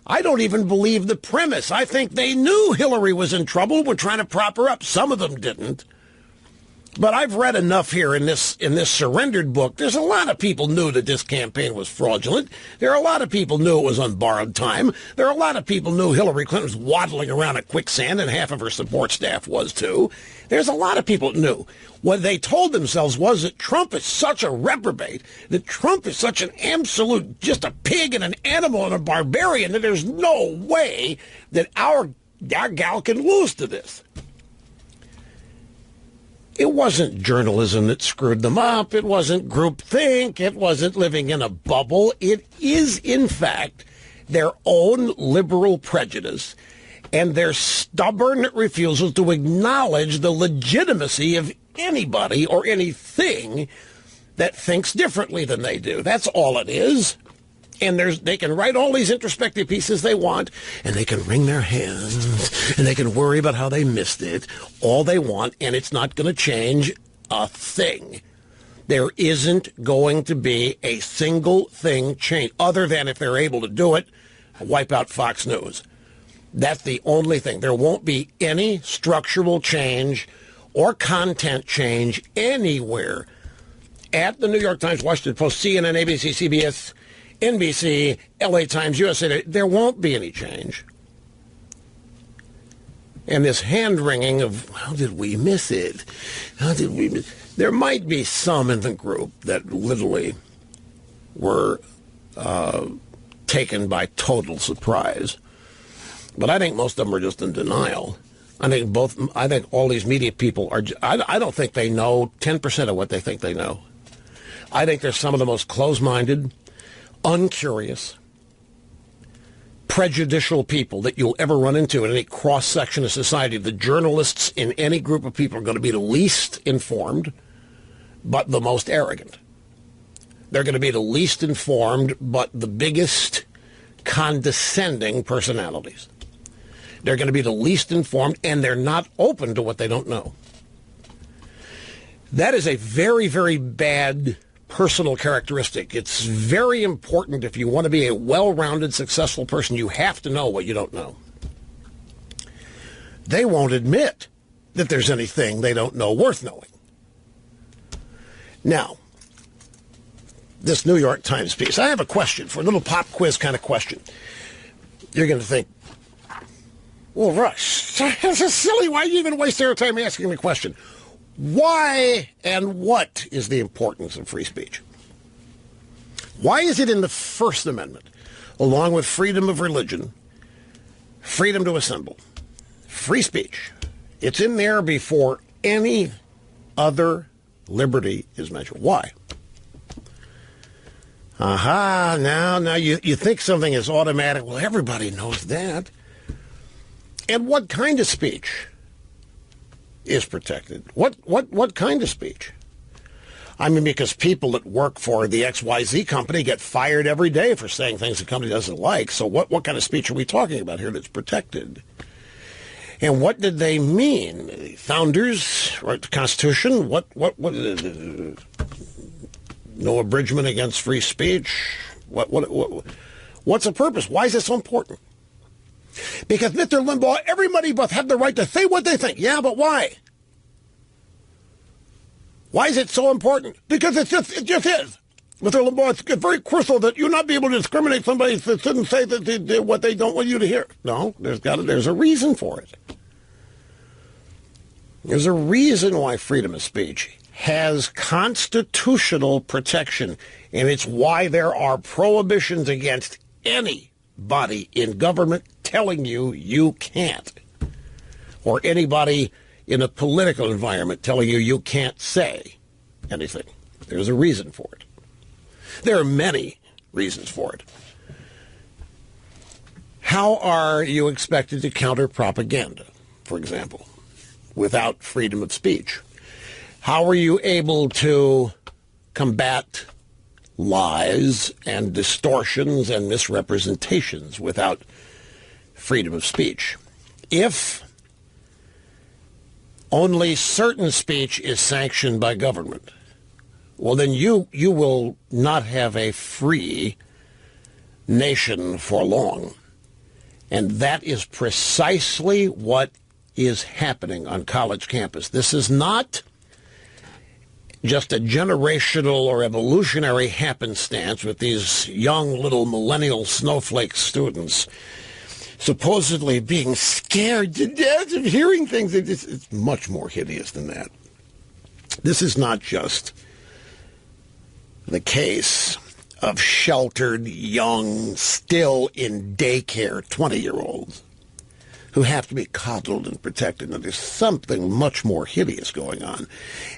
I don't even believe the premise. I think they knew Hillary was in trouble. We're trying to prop her up. Some of them didn't. But I've read enough here in this surrendered book. There's a lot of people knew that this campaign was fraudulent. There are a lot of people knew it was on borrowed time. There are a lot of people knew Hillary Clinton was waddling around a quicksand, and half of her support staff was too. There's a lot of people that knew. What they told themselves was that Trump is such a reprobate, that Trump is such an absolute, just a pig and an animal and a barbarian, that there's no way that our gal can lose to this. It wasn't journalism that screwed them up. It wasn't groupthink. It wasn't living in a bubble. It is, in fact, their own liberal prejudice and their stubborn refusal to acknowledge the legitimacy of anybody or anything that thinks differently than they do. That's all it is. And they can write all these introspective pieces they want, and they can wring their hands, and they can worry about how they missed it all they want, and it's not going to change a thing. There isn't going to be a single thing changed, other than if they're able to do it, wipe out Fox News. That's the only thing. There won't be any structural change or content change anywhere at the New York Times, Washington Post, CNN, ABC, CBS, NBC, LA Times, USA. There won't be any change. And this hand-wringing of, how did we miss it? How did we miss it? There might be some in the group that literally were taken by total surprise. But I think most of them are just in denial. I think all these media people are, I don't think they know 10% of what they think they know. I think they're some of the most close-minded, uncurious, prejudicial people that you'll ever run into in any cross-section of society. The journalists in any group of people are going to be the least informed, but the most arrogant. They're going to be the least informed, but the biggest condescending personalities. They're going to be the least informed, and they're not open to what they don't know. That is a very, very bad personal characteristic. It's very important if you want to be a well-rounded, successful person. You have to know what you don't know. They won't admit that there's anything they don't know worth knowing. Now, this New York Times piece, I have a question for a little pop quiz kind of question. You're going to think, well, Rush, this is silly. Why you even waste your time asking me a question? Why and what is the importance of free speech? Why is it in the First Amendment, along with freedom of religion, freedom to assemble, free speech, it's in there before any other liberty is mentioned? Why? Aha, now you think something is automatic. Well, everybody knows that. And what kind of speech is protected? What kind of speech? I mean, because people that work for the XYZ company get fired every day for saying things the company doesn't like. So what kind of speech are we talking about here that's protected? And what did they mean? The founders, right, the Constitution? What no abridgment against free speech? What's the purpose? Why is it so important? Because Mr. Limbaugh, everybody must have the right to say what they think. Yeah, but why? Why is it so important? Because it just is. Mr. Limbaugh, it's very crucial that you not be able to discriminate somebody that shouldn't say that what they don't want you to hear. No, there's a reason for it. There's a reason why freedom of speech has constitutional protection, and it's why there are prohibitions against anybody in government telling you you can't, or anybody in a political environment telling you you can't say anything. There's a reason for it. There are many reasons for it. How are you expected to counter propaganda, for example, without freedom of speech? How are you able to combat lies and distortions and misrepresentations without freedom of speech? If only certain speech is sanctioned by government, well, then you will not have a free nation for long. And that is precisely what is happening on college campus. This is not just a generational or evolutionary happenstance with these young little millennial snowflake students supposedly being scared to death of hearing things. It's much more hideous than that. This is not just the case of sheltered, young, still in daycare 20-year-olds who have to be coddled and protected. And there's something much more hideous going on.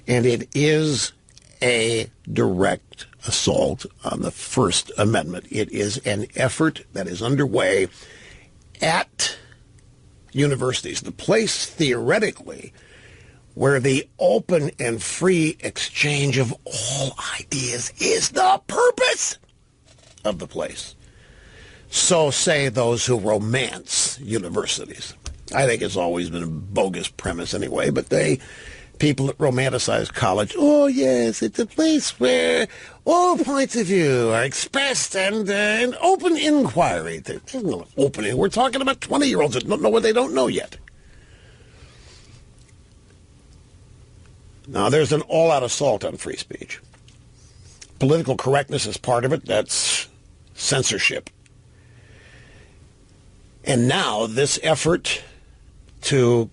And it is a direct assault on the First Amendment. It is an effort that is underway at universities, the place theoretically where the open and free exchange of all ideas is the purpose of the place. So say those who romance universities. I think it's always been a bogus premise anyway, but people that romanticize college, oh yes, it's a place where all points of view are expressed and an open inquiry. There's no opening. We're talking about 20-year-olds that don't know what they don't know yet. Now, there's an all-out assault on free speech. Political correctness is part of it. That's censorship. And now this effort to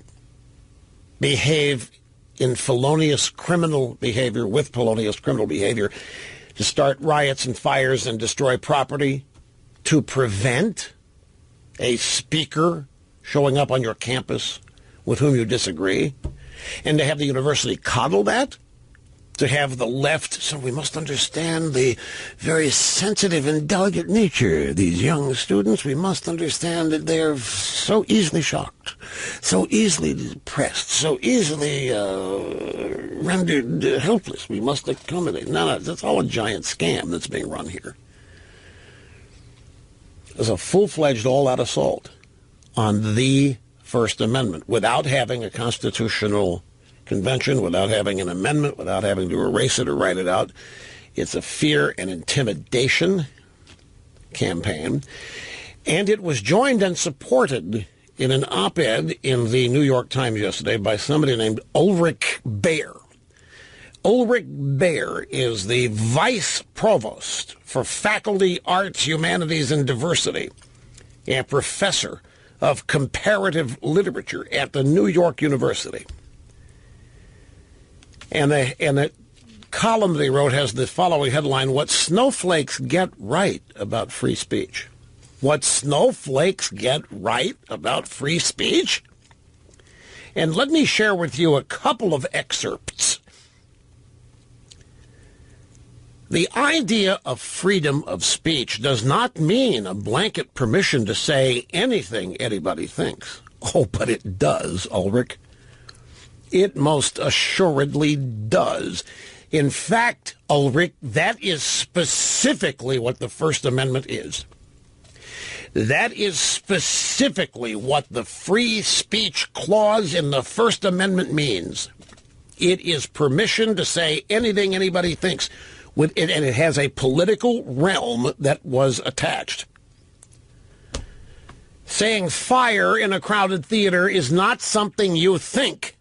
behave in felonious criminal behavior, with felonious criminal behavior, to start riots and fires and destroy property, to prevent a speaker showing up on your campus with whom you disagree, and to have the university coddle that, to have the left, so we must understand the very sensitive and delicate nature of these young students. We must understand that they are so easily shocked, so easily depressed, so easily rendered helpless. We must accommodate. No, that's all a giant scam that's being run here. There's a full-fledged all-out assault on the First Amendment without having a constitutional convention, without having an amendment, without having to erase it or write it out. It's a fear and intimidation campaign. And it was joined and supported in an op-ed in the New York Times yesterday by somebody named Ulrich Baer. Ulrich Baer is the vice provost for faculty, arts, humanities, and diversity, and professor of comparative literature at the New York University. And the column that he wrote has the following headline: "What Snowflakes Get Right About Free Speech." What snowflakes get right about free speech? And let me share with you a couple of excerpts. The idea of freedom of speech does not mean a blanket permission to say anything anybody thinks. Oh, but it does, Ulrich. It most assuredly does. In fact, Ulrich, that is specifically what the First Amendment is. That is specifically what the free speech clause in the First Amendment means. It is permission to say anything anybody thinks, and it has a political realm that was attached. Saying fire in a crowded theater is not something you think.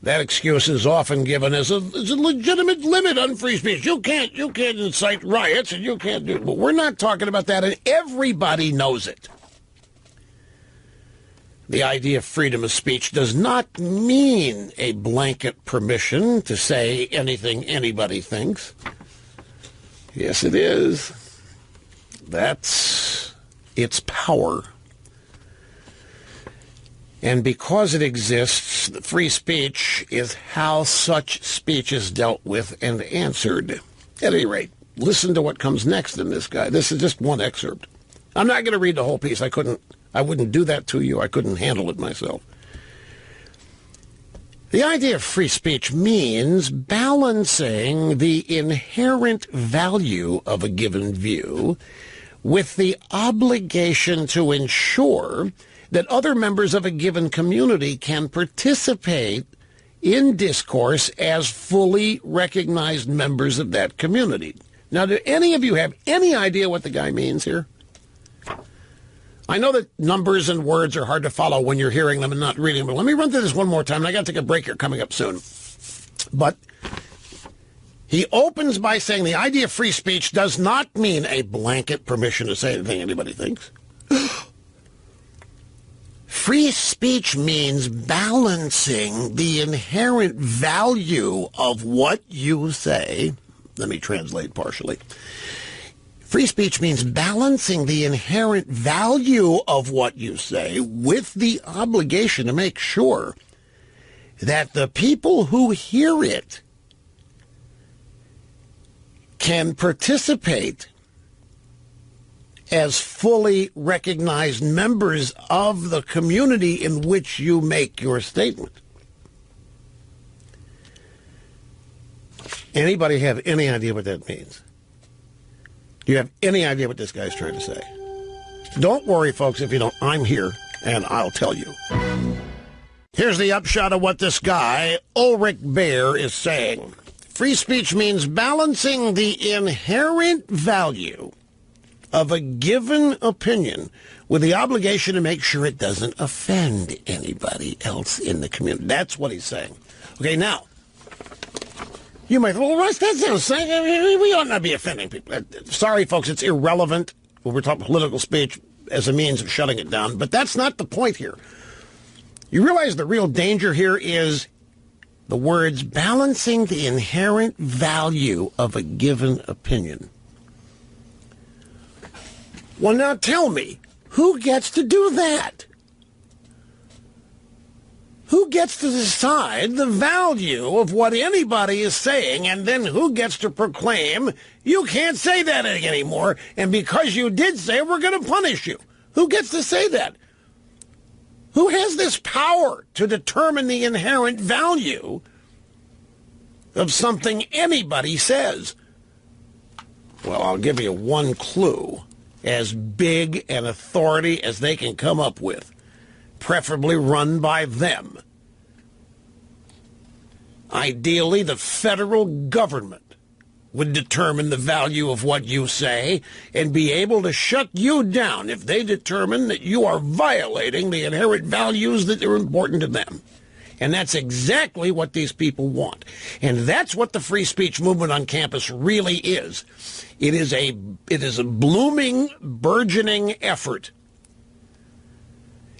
That excuse is often given as a legitimate limit on free speech. You can't incite riots, and you can't do it. But we're not talking about that, and everybody knows it. The idea of freedom of speech does not mean a blanket permission to say anything anybody thinks. Yes, it is. That's its power. And because it exists, free speech is how such speech is dealt with and answered. At any rate, listen to what comes next in this guy. This is just one excerpt. I'm not going to read the whole piece. I wouldn't do that to you. I couldn't handle it myself. The idea of free speech means balancing the inherent value of a given view with the obligation to ensure that other members of a given community can participate in discourse as fully recognized members of that community. Now, do any of you have any idea what the guy means here? I know that numbers and words are hard to follow when you're hearing them and not reading them, but let me run through this one more time, and I got to take a break here coming up soon. But he opens by saying the idea of free speech does not mean a blanket permission to say anything anybody thinks. Free speech means balancing the inherent value of what you say. Let me translate partially. Free speech means balancing the inherent value of what you say with the obligation to make sure that the people who hear it can participate as fully recognized members of the community in which you make your statement. Anybody have any idea what that means? Do you have any idea what this guy's trying to say? Don't worry, folks, if you don't. I'm here, and I'll tell you. Here's the upshot of what this guy, Ulrich Bear, is saying. Free speech means balancing the inherent value of a given opinion with the obligation to make sure it doesn't offend anybody else in the community. That's what he's saying. Okay, now, you might, well, Russ, that sounds like we ought not be offending people. Sorry, folks, it's irrelevant when we're talking political speech as a means of shutting it down, but that's not the point here. You realize the real danger here is the words balancing the inherent value of a given opinion. Well, now tell me, who gets to do that? Who gets to decide the value of what anybody is saying, and then who gets to proclaim, you can't say that anymore, and because you did say it, we're going to punish you? Who gets to say that? Who has this power to determine the inherent value of something anybody says? Well, I'll give you one clue. As big an authority as they can come up with, preferably run by them. Ideally, the federal government would determine the value of what you say and be able to shut you down if they determine that you are violating the inherent values that are important to them. And that's exactly what these people want. And that's what the free speech movement on campus really is. It is a blooming, burgeoning effort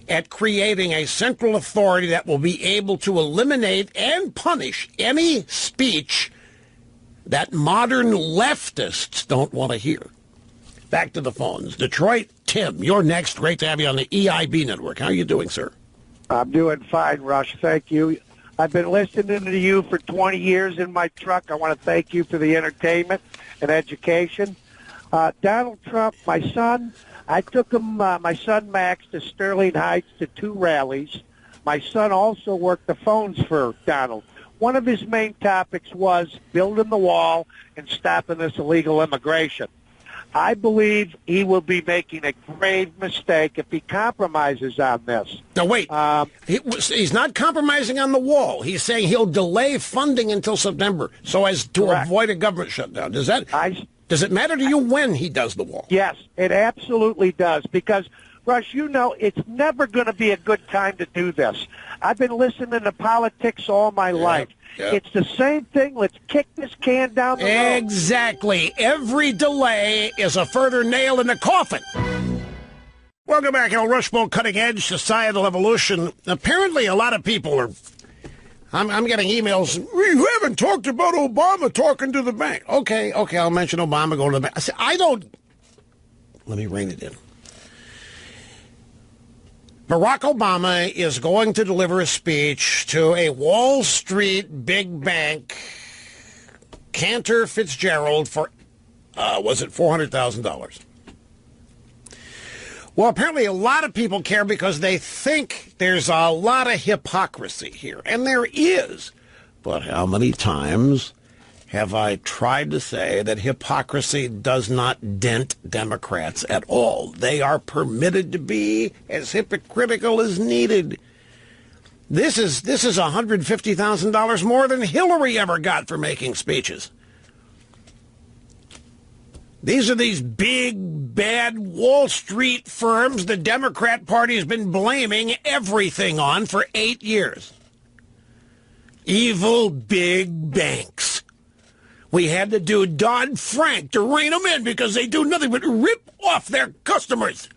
at creating a central authority that will be able to eliminate and punish any speech that modern leftists don't want to hear. Back to the phones. Detroit, Tim, you're next. Great to have you on the EIB network. How are you doing, sir? I'm doing fine, Rush. Thank you. I've been listening to you for 20 years in my truck. I want to thank you for the entertainment and education. Donald Trump, my son, I took him, my son Max, to Sterling Heights to 2 rallies. My son also worked the phones for Donald. One of his main topics was building the wall and stopping this illegal immigration. I believe he will be making a grave mistake if he compromises on this. Now, wait. He's not compromising on the wall. He's saying he'll delay funding until September so as to avoid a government shutdown. Does it matter to you when he does the wall? Yes, it absolutely does. Because, Rush, you know it's never going to be a good time to do this. I've been listening to politics all my life. Yep. It's the same thing. Let's kick this can down the road. Exactly. Every delay is a further nail in the coffin. Welcome back, El Rushmo, Cutting Edge, Societal Evolution. Apparently, a lot of people are... I'm getting emails. We haven't talked about Obama talking to the bank. Okay, I'll mention Obama going to the bank. I said, I don't... Let me rein it in. Barack Obama is going to deliver a speech to a Wall Street big bank, Cantor Fitzgerald, for, was it $400,000? Well, apparently a lot of people care because they think there's a lot of hypocrisy here. And there is. But how many times have I tried to say that hypocrisy does not dent Democrats at all? They are permitted to be as hypocritical as needed. This is $150,000 more than Hillary ever got for making speeches. These are these big, bad Wall Street firms the Democrat Party has been blaming everything on for 8 years. Evil big banks. We had to do Dodd-Frank to rein them in because they do nothing but rip off their customers.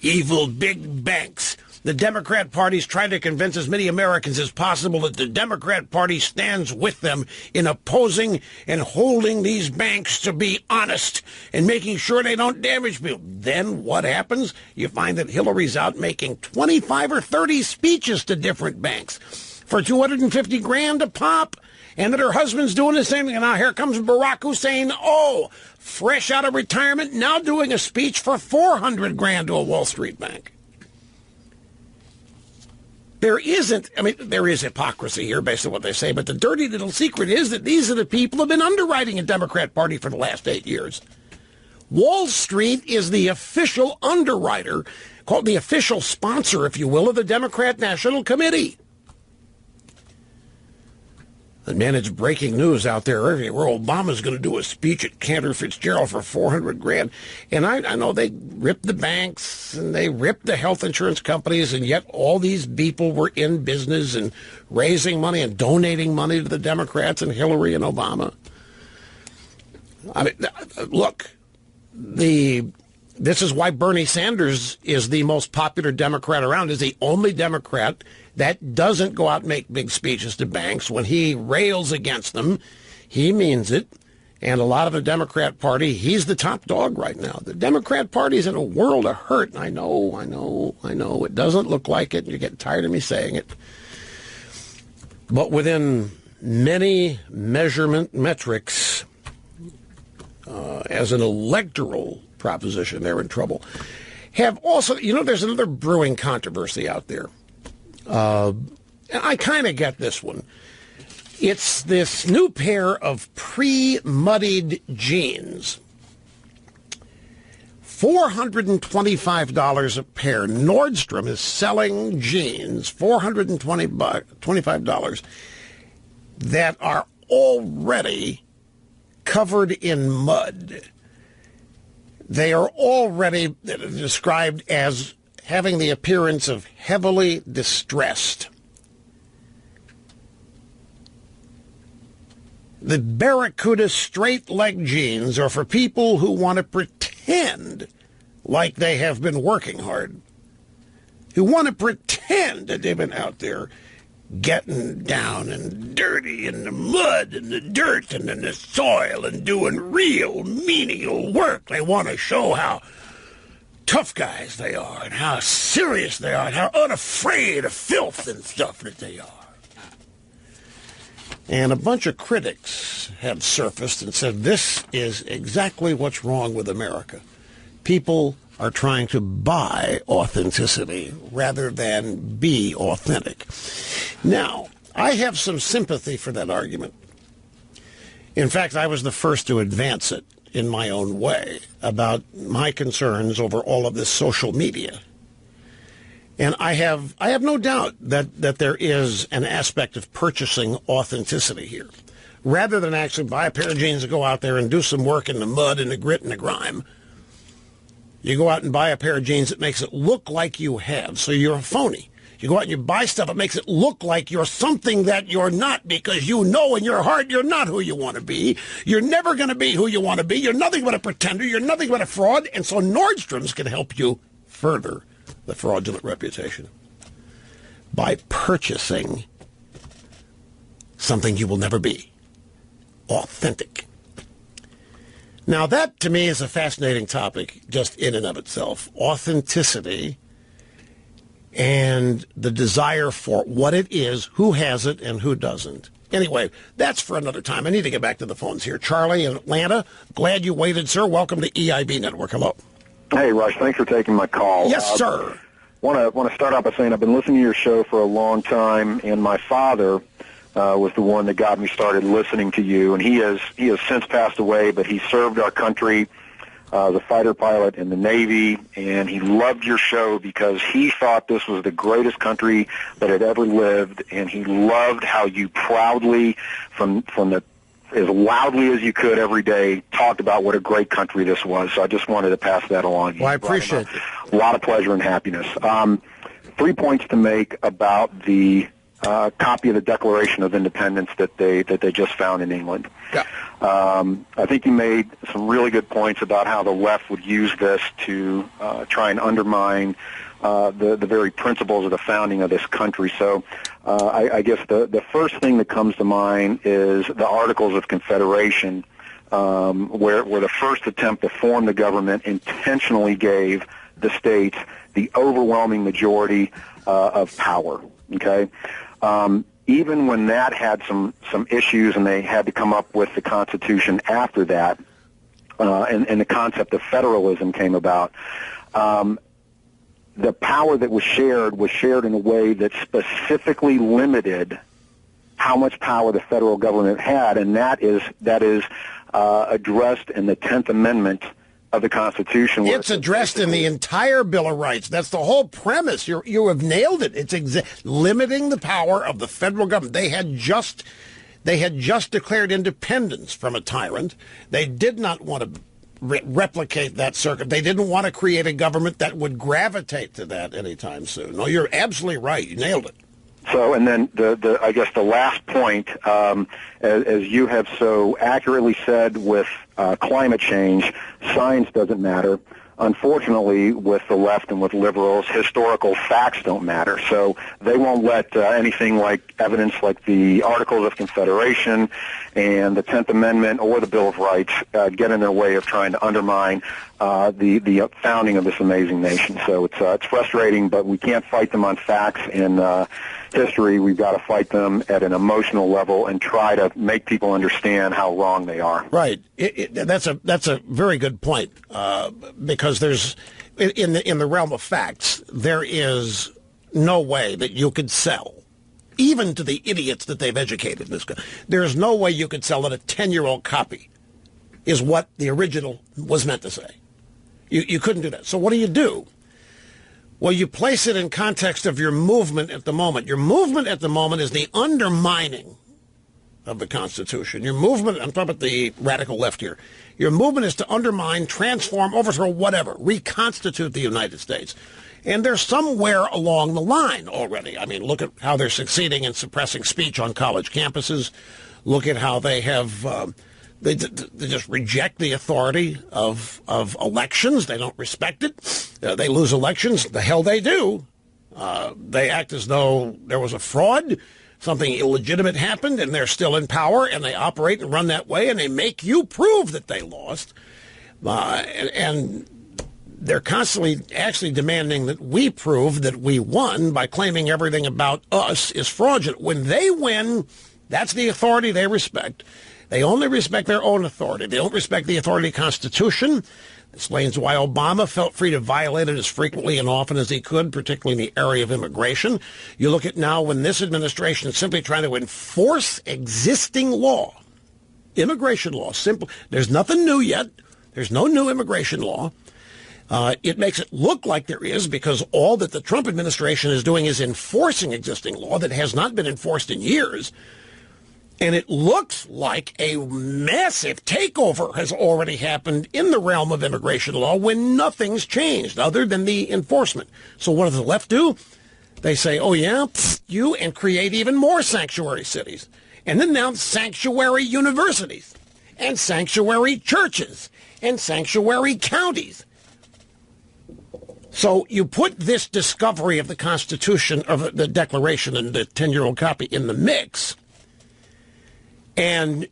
Evil big banks. The Democrat Party's trying to convince as many Americans as possible that the Democrat Party stands with them in opposing and holding these banks to be honest and making sure they don't damage people. Then what happens? You find that Hillary's out making 25 or 30 speeches to different banks for $250,000 a pop, and that her husband's doing the same thing. And now here comes Barack Hussein, fresh out of retirement, now doing a speech for $400,000 to a Wall Street bank. There is hypocrisy here based on what they say, but the dirty little secret is that these are the people who have been underwriting a Democrat Party for the last 8 years. Wall Street is the official underwriter, called the official sponsor, if you will, of the Democrat National Committee. And man, it's breaking news out there everywhere. Obama's going to do a speech at Cantor Fitzgerald for $400,000. And I know they ripped the banks and they ripped the health insurance companies, and yet all these people were in business and raising money and donating money to the Democrats and Hillary and Obama. I mean, look, this is why Bernie Sanders is the most popular Democrat around, is the only Democrat that doesn't go out and make big speeches to banks. When he rails against them, he means it. And a lot of the Democrat Party, he's the top dog right now. The Democrat Party's in a world of hurt. I know. It doesn't look like it. You get tired of me saying it. But within many measurement metrics, as an electoral proposition, they're in trouble. Have also, there's another brewing controversy out there. And I kind of get this one. It's this new pair of pre-muddied jeans. $425 a pair. Nordstrom is selling jeans, $425, that are already covered in mud. They are already described as having the appearance of heavily distressed. The Barracuda straight-leg jeans are for people who want to pretend like they have been working hard, who want to pretend that they've been out there getting down and dirty in the mud and the dirt and in the soil and doing real menial work. They want to show how tough guys they are and how serious they are and how unafraid of filth and stuff that they are. And a bunch of critics have surfaced and said this is exactly what's wrong with America. People are trying to buy authenticity rather than be authentic. Now, I have some sympathy for that argument. In fact, I was the first to advance it in my own way about my concerns over all of this social media. And I have no doubt that there is an aspect of purchasing authenticity here. Rather than actually buy a pair of jeans and go out there and do some work in the mud and the grit and the grime, you go out and buy a pair of jeans that makes it look like you have, so you're a phony. You go out and you buy stuff that makes it look like you're something that you're not, because you know in your heart you're not who you want to be. You're never going to be who you want to be. You're nothing but a pretender. You're nothing but a fraud. And so Nordstrom's can help you further the fraudulent reputation by purchasing something you will never be, authentic. Now, that to me is a fascinating topic just in and of itself. Authenticity and the desire for what it is, who has it, and who doesn't. Anyway, that's for another time. I need to get back to the phones here. Charlie in Atlanta, glad you waited, sir. Welcome to EIB Network. Hello. Hey, Rush, thanks for taking my call. Yes, sir. Want to start out by saying I've been listening to your show for a long time, and my father was the one that got me started listening to you, and he has since passed away, but he served our country as a fighter pilot in the Navy, and he loved your show because he thought this was the greatest country that had ever lived, and he loved how you proudly, from the as loudly as you could every day, talked about what a great country this was. So I just wanted to pass that along. Well, I appreciate it. A lot of pleasure and happiness. 3 points to make about the copy of the Declaration of Independence that they just found in England. Yeah. I think you made some really good points about how the left would use this to try and undermine the very principles of the founding of this country. So I guess the first thing that comes to mind is the Articles of Confederation, where the first attempt to form the government intentionally gave the states the overwhelming majority of power. Okay, even when that had some issues and they had to come up with the Constitution after that, and the concept of federalism came about. The power that was shared in a way that specifically limited how much power the federal government had, and that is addressed in the 10th Amendment of the Constitution. It's addressed in the entire Bill of Rights. That's the whole premise. You have nailed it. It's limiting the power of the federal government. They had just declared independence from a tyrant. They did not want to replicate that circuit. They didn't want to create a government that would gravitate to that anytime soon. No, you're absolutely right. You nailed it. So, and then I guess the last point, as you have so accurately said with climate change, science doesn't matter. Unfortunately, with the left and with liberals, historical facts don't matter. So they won't let anything like evidence like the Articles of Confederation and the 10th Amendment or the Bill of Rights get in their way of trying to undermine the founding of this amazing nation. So it's frustrating, but we can't fight them on facts and history. We've got to fight them at an emotional level and try to make people understand how wrong they are. Right. That's a very good point, because there's in the realm of facts, there is no way that you could sell, even to the idiots that they've educated in this country, there is no way you could sell that a 10-year-old copy is what the original was meant to say. You couldn't do that. So what do? Well, you place it in context of your movement at the moment. Your movement at the moment is the undermining of the Constitution. Your movement, I'm talking about the radical left here, your movement is to undermine, transform, overthrow, whatever, reconstitute the United States. And they're somewhere along the line already. I mean, look at how they're succeeding in suppressing speech on college campuses. Look at how they have... They just reject the authority of elections. They don't respect it. They lose elections. The hell they do. They act as though there was a fraud, something illegitimate happened, and they're still in power, and they operate and run that way, and they make you prove that they lost. And they're constantly actually demanding that we prove that we won by claiming everything about us is fraudulent. When they win, that's the authority they respect. They only respect their own authority. They don't respect the authority of the Constitution. This explains why Obama felt free to violate it as frequently and often as he could, particularly in the area of immigration. You look at now when this administration is simply trying to enforce existing law, immigration law. Simple. There's nothing new yet. There's no new immigration law. It makes it look like there is, because all that the Trump administration is doing is enforcing existing law that has not been enforced in years. And it looks like a massive takeover has already happened in the realm of immigration law when nothing's changed other than the enforcement. So what does the left do? They say, oh, yeah, you, and create even more sanctuary cities. And then now sanctuary universities and sanctuary churches and sanctuary counties. So you put this discovery of the Constitution, of the Declaration and the 10-year-old copy in the mix, and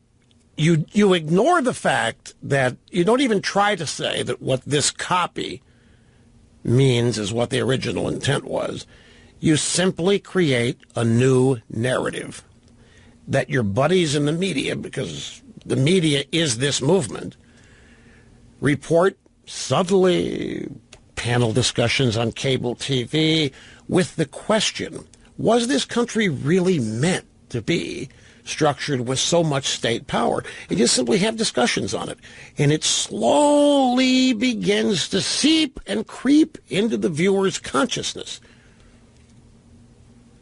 you ignore the fact that you don't even try to say that what this copy means is what the original intent was. You simply create a new narrative that your buddies in the media, because the media is this movement, report subtly, panel discussions on cable TV with the question, was this country really meant to be structured with so much state power? You just simply have discussions on it. And it slowly begins to seep and creep into the viewer's consciousness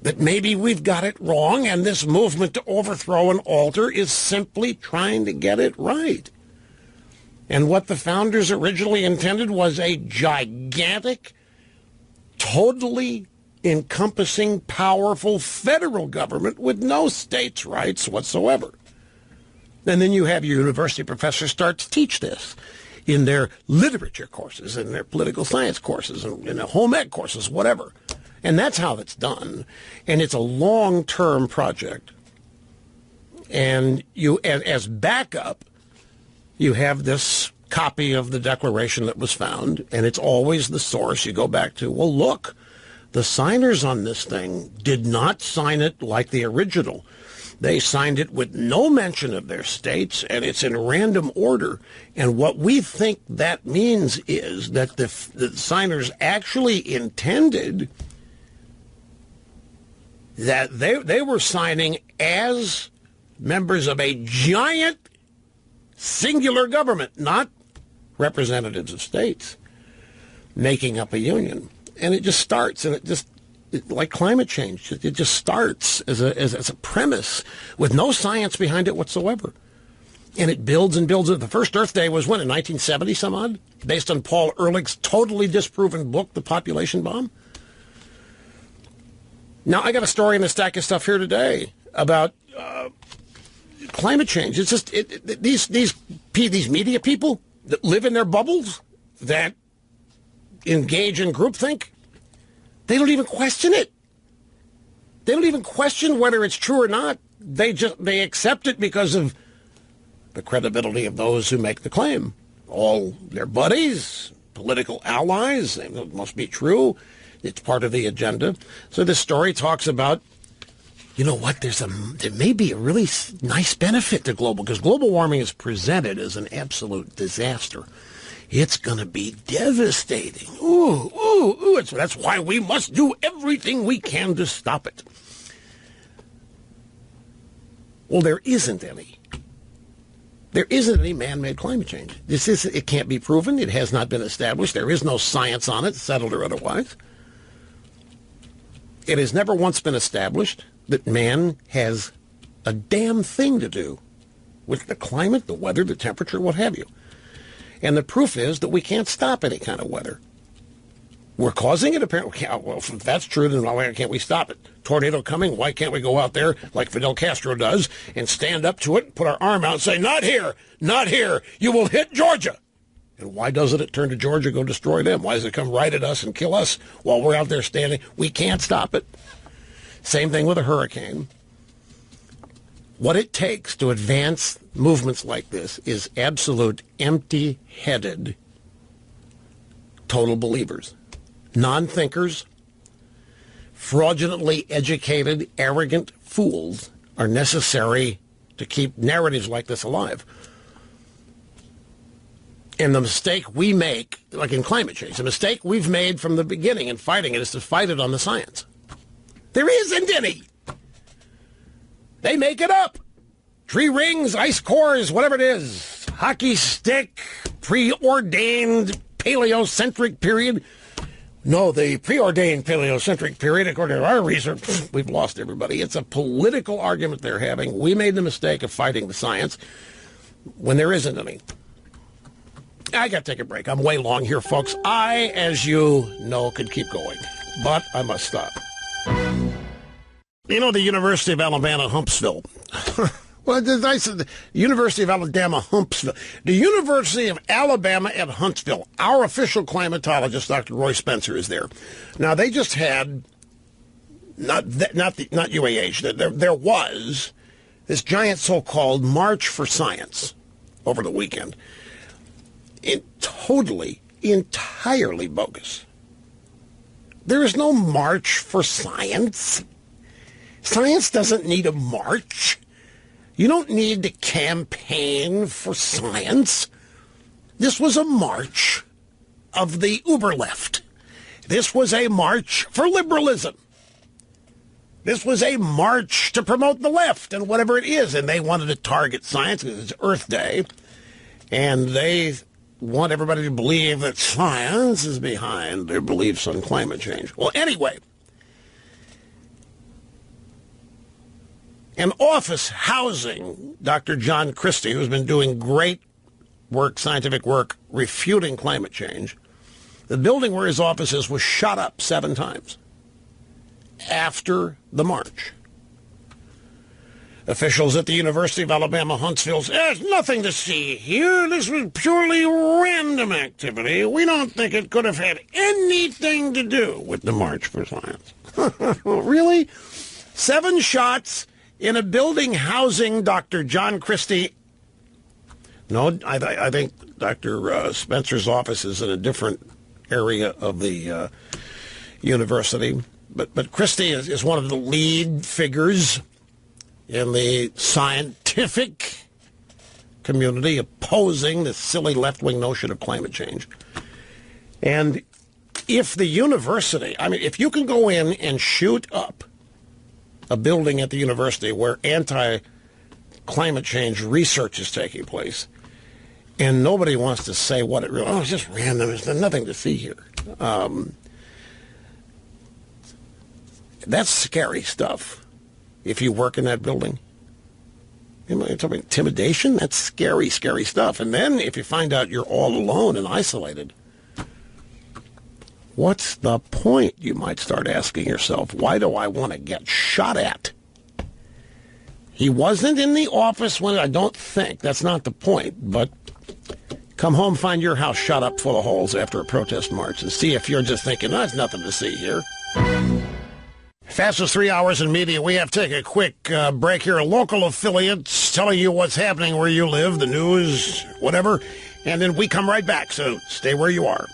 that maybe we've got it wrong, and this movement to overthrow and alter is simply trying to get it right. And what the founders originally intended was a gigantic, totally encompassing, powerful federal government with no states' rights whatsoever. And then you have your university professors start to teach this in their literature courses, in their political science courses, and in their home ec courses, whatever. And that's how it's done. And it's a long-term project. And you, as backup, you have this copy of the Declaration that was found, and it's always the source you go back to. Well, look, the signers on this thing did not sign it like the original. They signed it with no mention of their states, and it's in random order. And what we think that means is that the signers actually intended that they were signing as members of a giant singular government, not representatives of states, making up a union. And it just starts, and like climate change, it just starts as a premise with no science behind it whatsoever. And it builds and builds. The first Earth Day was when, in 1970 some odd, based on Paul Ehrlich's totally disproven book, The Population Bomb. Now, I got a story in the stack of stuff here today about climate change. It's just these media people that live in their bubbles, that engage in groupthink, they don't even question it. They don't even question whether it's true or not. They accept it because of the credibility of those who make the claim. All their buddies, political allies, it must be true. It's part of the agenda. So this story talks about, you know what, there may be a really nice benefit to because global warming is presented as an absolute disaster. It's going to be devastating. That's why we must do everything we can to stop it. Well, there isn't any. There isn't any man-made climate change. It can't be proven. It has not been established. There is no science on it, settled or otherwise. It has never once been established that man has a damn thing to do with the climate, the weather, the temperature, what have you. And the proof is that we can't stop any kind of weather. We're causing it, apparently. Well, if that's true, then why can't we stop it? Tornado coming, why can't we go out there like Fidel Castro does and stand up to it and put our arm out and say, not here, not here, you will hit Georgia. And why doesn't it turn to Georgia, go destroy them? Why does it come right at us and kill us while we're out there standing? We can't stop it. Same thing with a hurricane. What it takes to advance movements like this is absolute empty-headed total believers. Non-thinkers, fraudulently educated, arrogant fools are necessary to keep narratives like this alive. And the mistake we make, like in climate change, the mistake we've made from the beginning in fighting it is to fight it on the science. There isn't any. They make it up. Tree rings, ice cores, whatever it is. Hockey stick, preordained paleocentric period. No, the preordained paleocentric period, according to our research, we've lost everybody. It's a political argument they're having. We made the mistake of fighting the science when there isn't any. I got to take a break. I'm way long here, folks. I, as you know, could keep going, but I must stop. You know, the University of Alabama, Huntsville. Well, I said the University of Alabama, Huntsville. The University of Alabama at Huntsville. Our official climatologist, Dr. Roy Spencer, is there. Now, they just had, not UAH, there was this giant so-called March for Science over the weekend. Entirely bogus. There is no march for science. Science doesn't need a march. You don't need to campaign for science. This was a march of the uber left. This was a march for liberalism. This was a march to promote the left and whatever it is. And they wanted to target science because it's Earth Day. And they want everybody to believe that science is behind their beliefs on climate change. Well, anyway, an office housing Dr. John Christie, who's been doing great work, scientific work, refuting climate change, the building where his office is was shot up 7 times after the march. Officials at the University of Alabama, Huntsville said, there's nothing to see here. This was purely random activity. We don't think it could have had anything to do with the March for Science. Really? 7 shots in a building housing Dr. John Christie. No, I think Dr. Spencer's office is in a different area of the university. But Christie is one of the lead figures in the scientific community opposing this silly left-wing notion of climate change. And if the university, if you can go in and shoot up a building at the university where anti-climate change research is taking place, and nobody wants to say what it really, it's just random, there's nothing to see here. That's scary stuff. If you work in that building, you're talking about intimidation. That's scary, scary stuff. And then if you find out you're all alone and isolated, what's the point? You might start asking yourself, why do I want to get shot at? He wasn't in the office when, I don't think. That's not the point. But come home, find your house shot up full of holes after a protest march and see if you're just thinking, there's nothing to see here. Fastest 3 hours in media. We have to take a quick break here. Local affiliates telling you what's happening where you live, the news, whatever. And then we come right back. So stay where you are.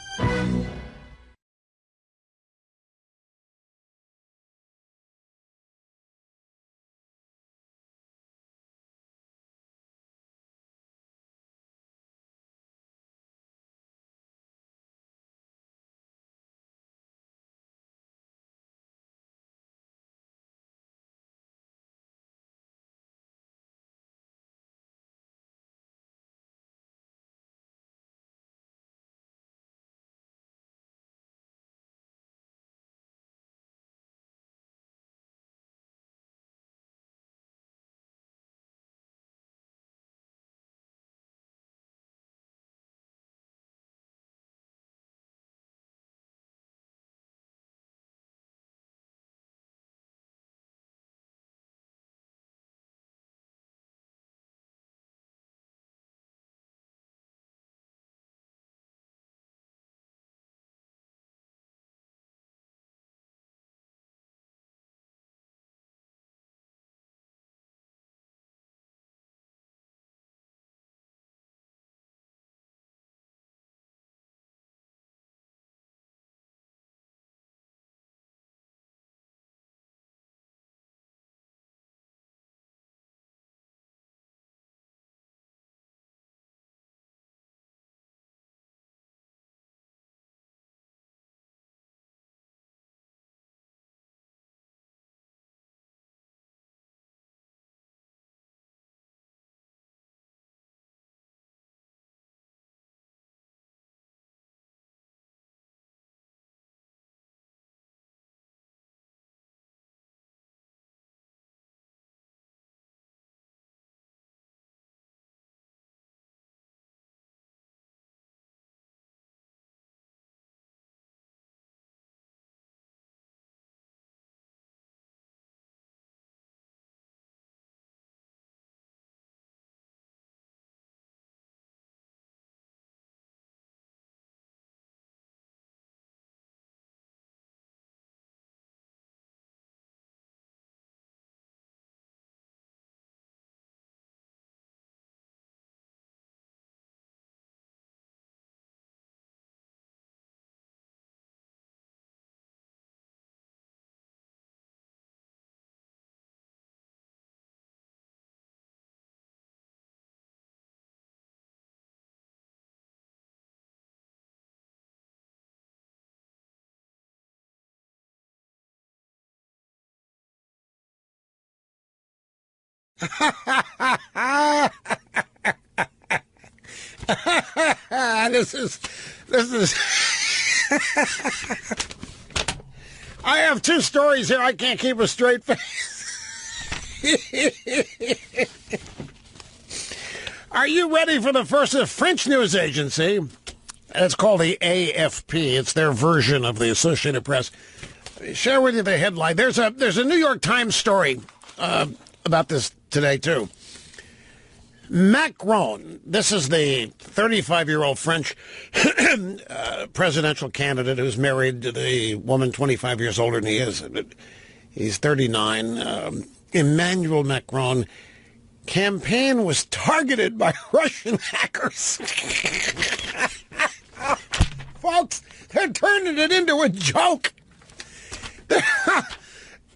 This is. I have two stories here. I can't keep a straight face. Are you ready for the first French news agency? It's called the AFP. It's their version of the Associated Press. Share with you the headline. There's a New York Times story about this today, too. Macron, this is the 35-year-old French presidential candidate who's married to the woman 25 years older than he is. He's 39. Emmanuel Macron campaign was targeted by Russian hackers. Folks, they're turning it into a joke.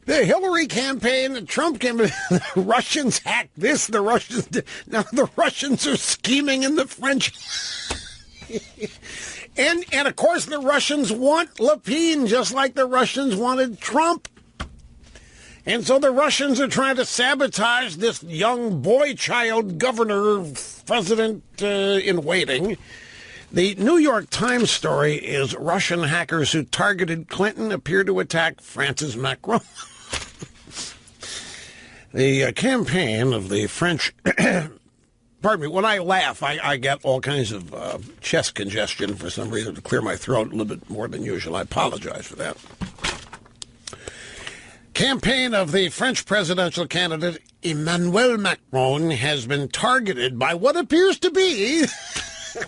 The Hillary campaign, the Trump campaign, the Russians hacked this, the Russians did. Now the Russians are scheming in the French. and of course the Russians want Le Pen just like the Russians wanted Trump. And so the Russians are trying to sabotage this young boy child governor, president in waiting. The New York Times story is Russian hackers who targeted Clinton appear to attack France's Macron. The campaign of the French, pardon me, when I laugh, I get all kinds of chest congestion for some reason to clear my throat a little bit more than usual. I apologize for that. Campaign of the French presidential candidate Emmanuel Macron has been targeted by what appears to be,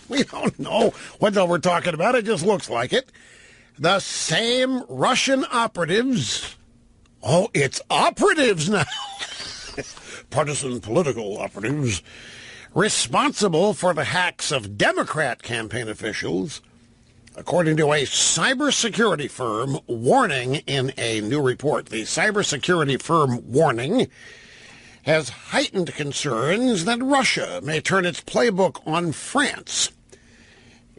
we don't know what the hell we're talking about, it just looks like it, the same Russian operatives. Oh, it's operatives now. Partisan political operatives responsible for the hacks of Democrat campaign officials, according to a cybersecurity firm warning in a new report. The cybersecurity firm warning has heightened concerns that Russia may turn its playbook on France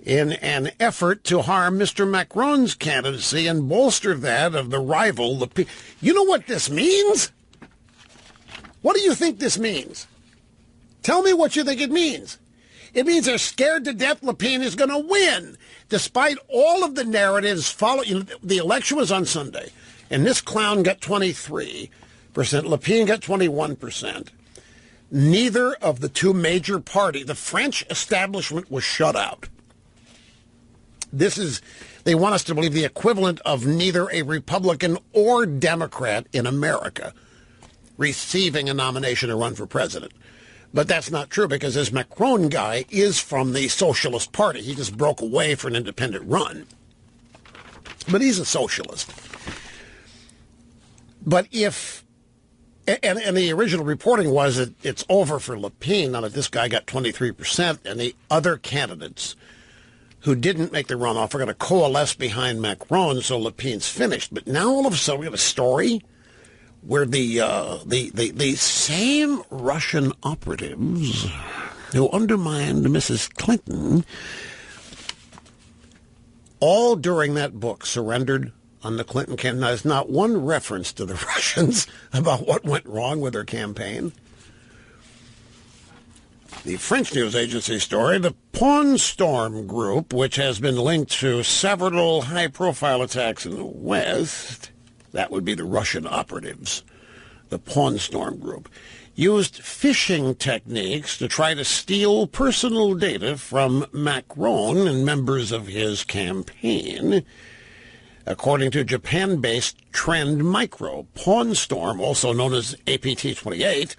in an effort to harm Mr. Macron's candidacy and bolster that of the rival. You know what this means? What do you think this means? Tell me what you think it means. It means they're scared to death Le Pen is going to win, despite all of the narratives following. The election was on Sunday, and this clown got 23%. Le Pen got 21%. Neither of the two major parties, the French establishment was shut out. They want us to believe, the equivalent of neither a Republican or Democrat in America receiving a nomination to run for president. But that's not true, because this Macron guy is from the Socialist Party. He just broke away for an independent run. But he's a socialist. But if, and the original reporting was that it's over for Le Pen, now that this guy got 23%, and the other candidates who didn't make the runoff are going to coalesce behind Macron, so Le Pen's finished. But now all of a sudden we have a story where the same Russian operatives who undermined Mrs. Clinton, all during that book, surrendered on the Clinton campaign. Now, there's not one reference to the Russians about what went wrong with their campaign. The French news agency story, the Pawn Storm Group, which has been linked to several high-profile attacks in the West, that would be the Russian operatives, the Pawn Storm Group, used phishing techniques to try to steal personal data from Macron and members of his campaign. According to Japan-based Trend Micro, Pawn Storm, also known as APT-28,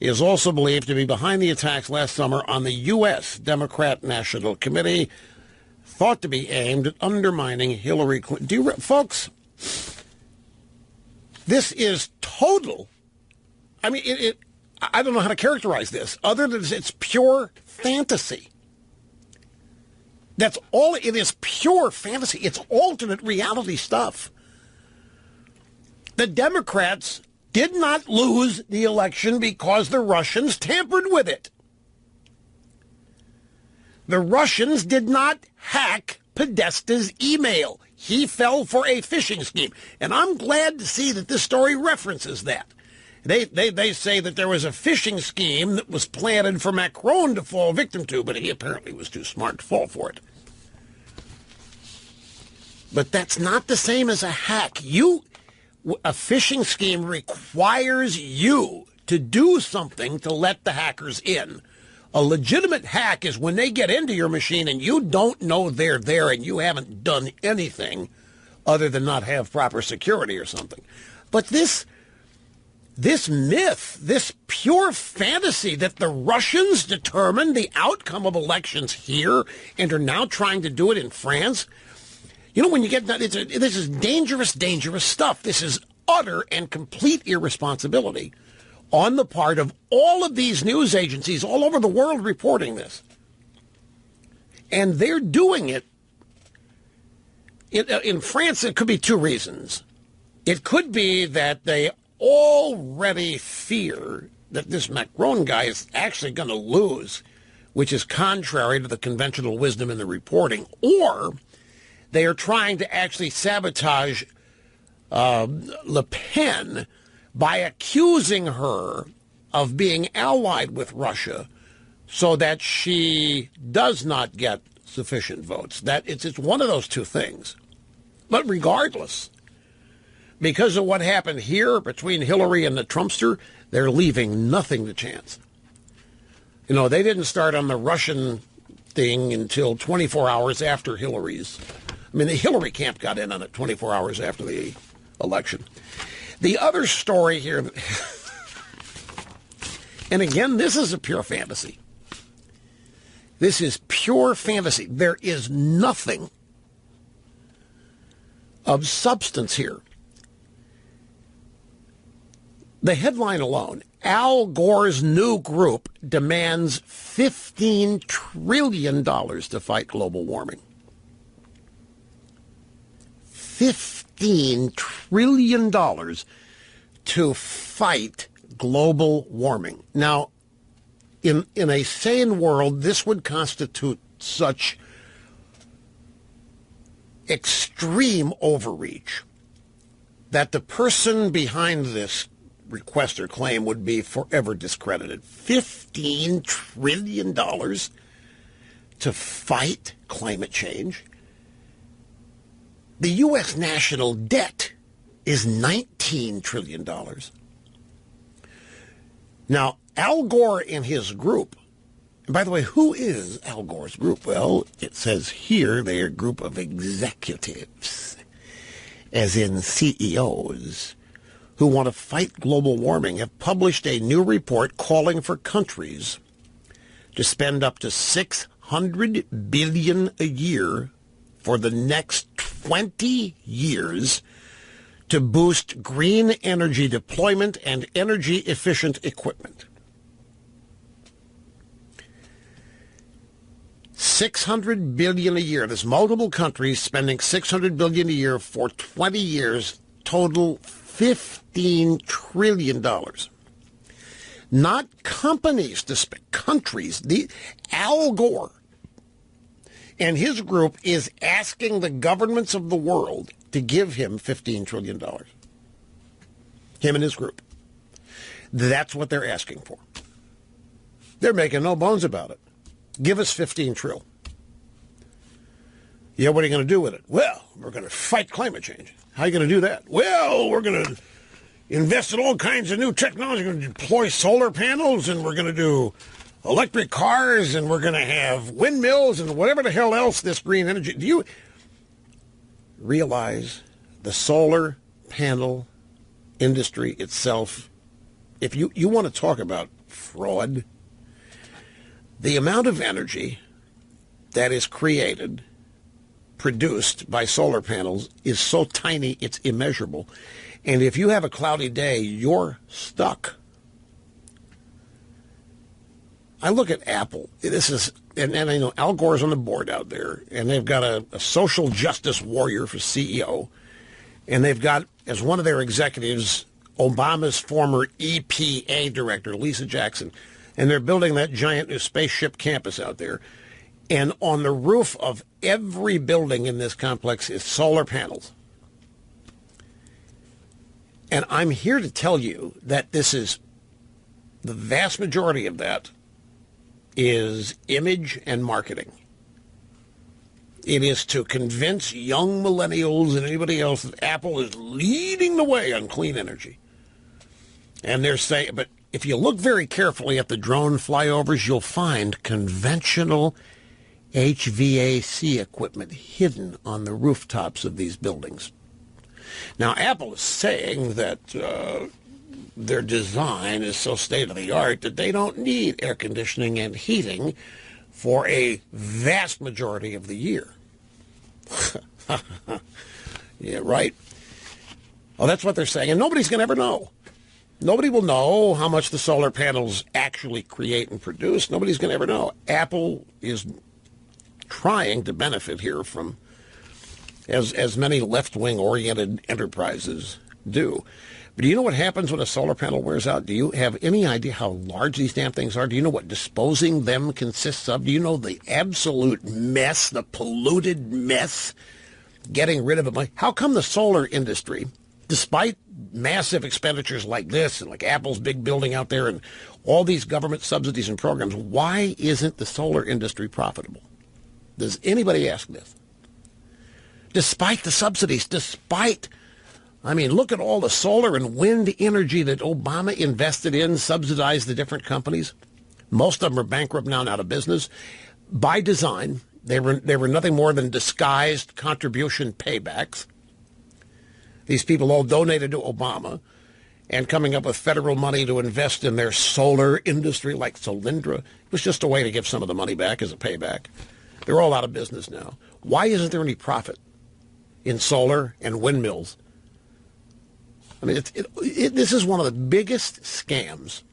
is also believed to be behind the attacks last summer on the U.S. Democrat National Committee, thought to be aimed at undermining Hillary Clinton. Folks, this is total. I mean, I don't know how to characterize this other than it's pure fantasy. That's all it is, pure fantasy. It's alternate reality stuff. The Democrats did not lose the election because the Russians tampered with it. The Russians did not hack Podesta's email. He fell for a phishing scheme. And I'm glad to see that this story references that. They say that there was a phishing scheme that was planted for Macron to fall victim to, but he apparently was too smart to fall for it. But that's not the same as a hack. A phishing scheme requires you to do something to let the hackers in. A legitimate hack is when they get into your machine and you don't know they're there and you haven't done anything other than not have proper security or something. But this myth, this pure fantasy that the Russians determined the outcome of elections here and are now trying to do it in France, when you get that, this is dangerous, dangerous stuff. This is utter and complete irresponsibility on the part of all of these news agencies all over the world reporting this. And they're doing it. In France, it could be two reasons. It could be that they already fear that this Macron guy is actually going to lose, which is contrary to the conventional wisdom in the reporting, or they are trying to actually sabotage Le Pen by accusing her of being allied with Russia so that she does not get sufficient votes. It's one of those two things. But regardless, because of what happened here between Hillary and the Trumpster, they're leaving nothing to chance. They didn't start on the Russian thing until 24 hours after Hillary's. The Hillary camp got in on it 24 hours after the election. The other story here, and again, this is a pure fantasy. This is pure fantasy. There is nothing of substance here. The headline alone, Al Gore's new group demands $15 trillion to fight global warming. $15 trillion to fight global warming. Now, in a sane world, this would constitute such extreme overreach that the person behind this request or claim would be forever discredited. $15 trillion to fight climate change. The U.S. national debt is $19 trillion. Now, Al Gore and his group, and by the way, who is Al Gore's group? Well, it says here they're a group of executives, as in CEOs, who want to fight global warming, have published a new report calling for countries to spend up to $600 billion a year for the next 20 years to boost green energy deployment and energy-efficient equipment. $600 billion a year. There's multiple countries spending $600 billion a year for 20 years, total $15 trillion. Not companies to spend, countries. Al Gore and his group is asking the governments of the world to give him $15 trillion. Him and his group. That's what they're asking for. They're making no bones about it. Give us $15 trillion. Yeah, what are you going to do with it? Well, we're going to fight climate change. How are you going to do that? Well, we're going to invest in all kinds of new technology. We're going to deploy solar panels, and we're going to do electric cars, and we're going to have windmills and whatever the hell else this green energy. Do you realize the solar panel industry itself? If you want to talk about fraud, the amount of energy that is produced by solar panels is so tiny it's immeasurable. And if you have a cloudy day, you're stuck. I look at Apple. This is, and I know Al Gore's on the board out there, and they've got a social justice warrior for CEO, and they've got, as one of their executives, Obama's former EPA director, Lisa Jackson, and they're building that giant new spaceship campus out there. And on the roof of every building in this complex is solar panels. And I'm here to tell you that this is, the vast majority of that is image and marketing. It is to convince young millennials and anybody else that Apple is leading the way on clean energy. And they're saying, but if you look very carefully at the drone flyovers, you'll find conventional HVAC equipment hidden on the rooftops of these buildings. Now, Apple is saying that their design is so state-of-the-art that they don't need air conditioning and heating for a vast majority of the year. Yeah, right? Well, that's what they're saying, and nobody's going to ever know. Nobody will know how much the solar panels actually create and produce. Nobody's going to ever know. Apple is trying to benefit here from, as many left-wing oriented enterprises do. But do you know what happens when a solar panel wears out? Do you have any idea how large these damn things are? Do you know what disposing them consists of? Do you know the absolute mess, the polluted mess, getting rid of it? How come the solar industry, despite massive expenditures like this and like Apple's big building out there and all these government subsidies and programs, why isn't the solar industry profitable? Does anybody ask this? Despite the subsidies, look at all the solar and wind energy that Obama invested in, subsidized the different companies. Most of them are bankrupt now and out of business. By design, they were nothing more than disguised contribution paybacks. These people all donated to Obama and coming up with federal money to invest in their solar industry like Solyndra. It was just a way to give some of the money back as a payback. They're all out of business now. Why isn't there any profit in solar and windmills? This is one of the biggest scams.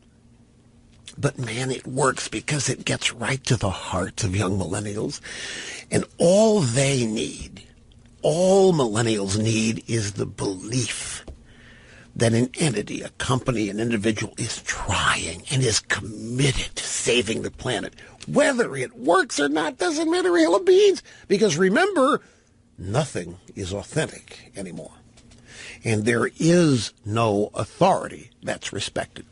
But, man, it works because it gets right to the hearts of young millennials. And all millennials need is the belief that an entity, a company, an individual is trying and is committed to saving the planet. Whether it works or not doesn't matter a hill of beans. Because remember, nothing is authentic anymore. And there is no authority that's respected.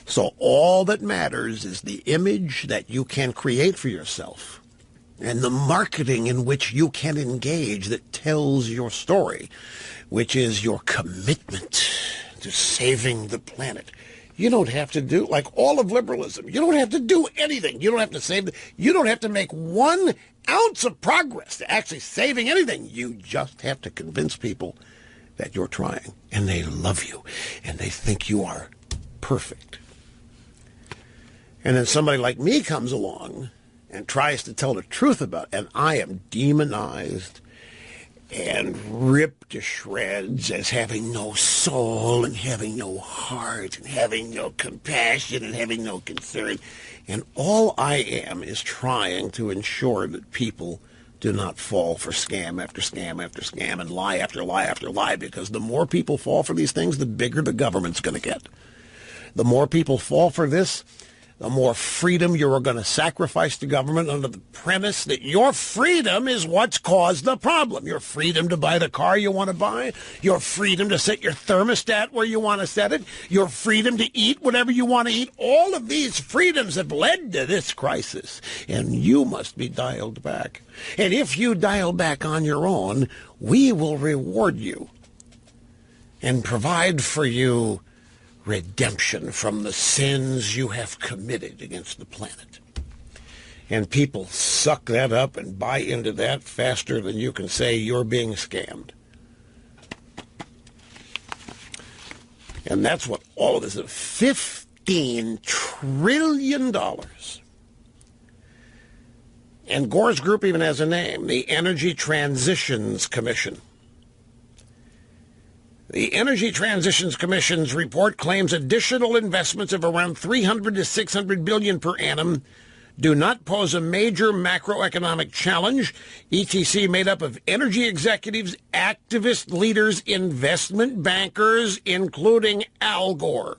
So all that matters is the image that you can create for yourself and the marketing in which you can engage that tells your story, which is your commitment to saving the planet. You don't have to do, like all of liberalism, you don't have to do anything. You don't have to you don't have to make 1 ounce of progress to actually saving anything. You just have to convince people that you're trying, and they love you, and they think you are perfect. And then somebody like me comes along and tries to tell the truth about it, and I am demonized and ripped to shreds as having no soul and having no heart and having no compassion and having no concern. And all I am is trying to ensure that people do not fall for scam after scam after scam and lie after lie after lie, because the more people fall for these things, the bigger the government's going to get. The more people fall for this, the more freedom you are going to sacrifice to government under the premise that your freedom is what's caused the problem. Your freedom to buy the car you want to buy, your freedom to set your thermostat where you want to set it, your freedom to eat whatever you want to eat. All of these freedoms have led to this crisis, and you must be dialed back. And if you dial back on your own, we will reward you and provide for you redemption from the sins you have committed against the planet. And people suck that up and buy into that faster than you can say you're being scammed. And that's what all of this is. $15 trillion. And Gore's group even has a name, the Energy Transitions Commission. The Energy Transitions Commission's report claims additional investments of around $300 to $600 billion per annum do not pose a major macroeconomic challenge. ETC made up of energy executives, activist leaders, investment bankers, including Al Gore,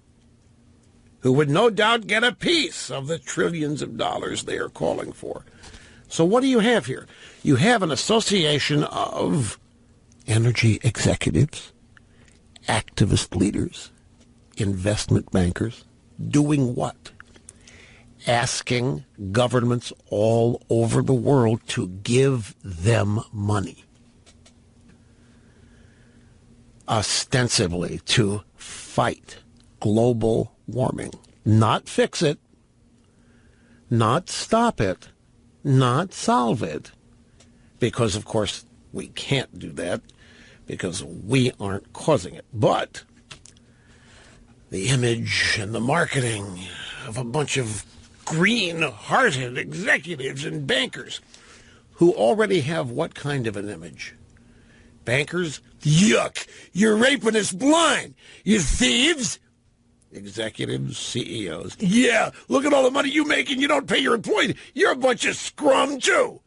who would no doubt get a piece of the trillions of dollars they are calling for. So what do you have here? You have an association of energy executives, activist leaders, investment bankers, doing what? Asking governments all over the world to give them money. Ostensibly to fight global warming. Not fix it, not stop it, not solve it. Because, of course, we can't do that because we aren't causing it. But the image and the marketing of a bunch of green-hearted executives and bankers who already have what kind of an image? Bankers, yuck, you're raping us blind, you thieves. Executives, CEOs, yeah, look at all the money you make and you don't pay your employees. You're a bunch of scrum, too.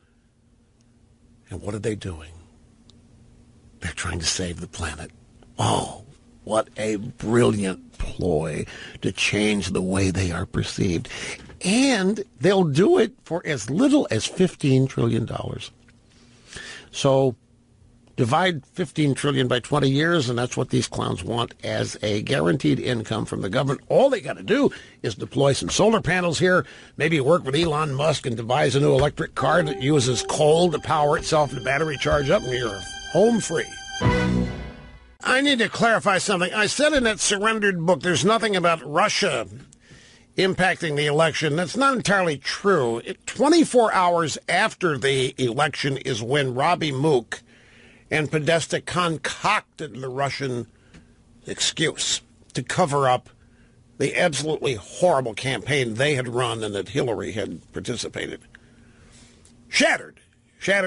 And what are they doing? They're trying to save the planet. Oh, what a brilliant ploy to change the way they are perceived. And they'll do it for as little as $15 trillion. So divide $15 trillion by 20 years, and that's what these clowns want as a guaranteed income from the government. All they got to do is deploy some solar panels here, maybe work with Elon Musk and devise a new electric car that uses coal to power itself and the battery charge up, and you're home free. I need to clarify something. I said in that surrendered book there's nothing about Russia impacting the election. That's not entirely true. 24 hours after the election is when Robbie Mook and Podesta concocted the Russian excuse to cover up the absolutely horrible campaign they had run and that Hillary had participated. Shattered,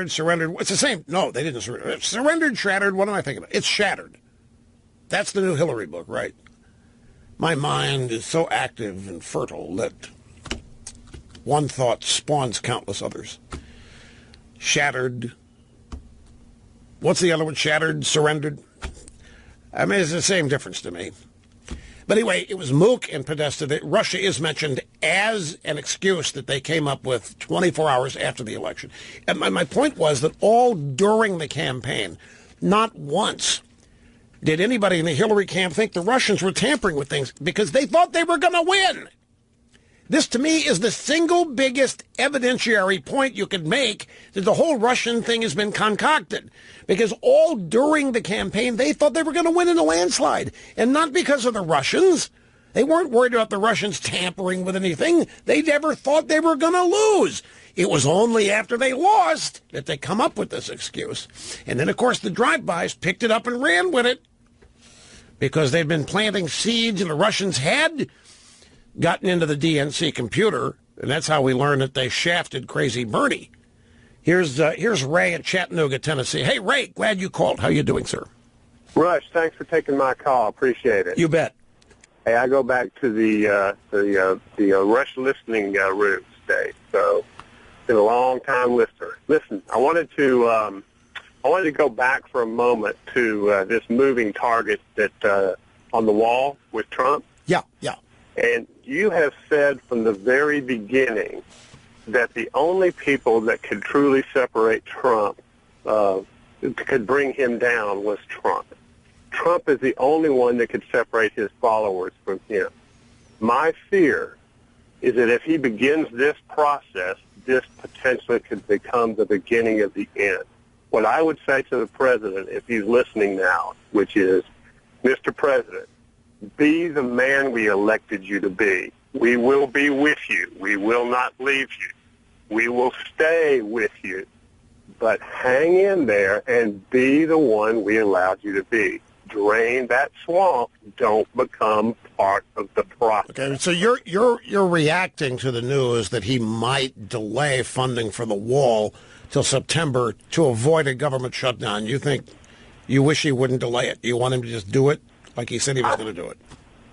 surrendered. It's the same. No, they didn't surrender. Surrendered, shattered. What am I thinking about? It's shattered. That's the new Hillary book, right? My mind is so active and fertile that one thought spawns countless others. Shattered. What's the other one? Shattered, surrendered. I mean, it's the same difference to me. But anyway, it was Mook and Podesta. That Russia is mentioned as an excuse that they came up with 24 hours after the election. And my point was that all during the campaign, not once did anybody in the Hillary camp think the Russians were tampering with things because they thought they were going to win. This, to me, is the single biggest evidentiary point you could make that the whole Russian thing has been concocted. Because all during the campaign, they thought they were going to win in a landslide. And not because of the Russians. They weren't worried about the Russians tampering with anything. They never thought they were going to lose. It was only after they lost that they come up with this excuse. And then, of course, the drive-bys picked it up and ran with it. Because they've been planting seeds, and the Russians had gotten into the DNC computer, and that's how we learned that they shafted Crazy Bernie. Here's Ray in Chattanooga, Tennessee. Hey, Ray, glad you called. How you doing, sir? Rush, thanks for taking my call. Appreciate it. You bet. Hey, I go back to the Rush listening rooms day, so been a long time listener. Listen, I wanted to go back for a moment to this moving target that on the wall with Trump. Yeah. And you have said from the very beginning that the only people that could truly separate Trump, could bring him down, was Trump. Trump is the only one that could separate his followers from him. My fear is that if he begins this process, this potentially could become the beginning of the end. What I would say to the president, if he's listening now, which is, Mr. President, be the man we elected you to be. We will be with you. We will not leave you. We will stay with you. But hang in there and be the one we allowed you to be. Drain that swamp. Don't become part of the process. Okay, so you're reacting to the news that he might delay funding for the wall till September to avoid a government shutdown. You wish he wouldn't delay it. You want him to just do it like he said he was going to do it.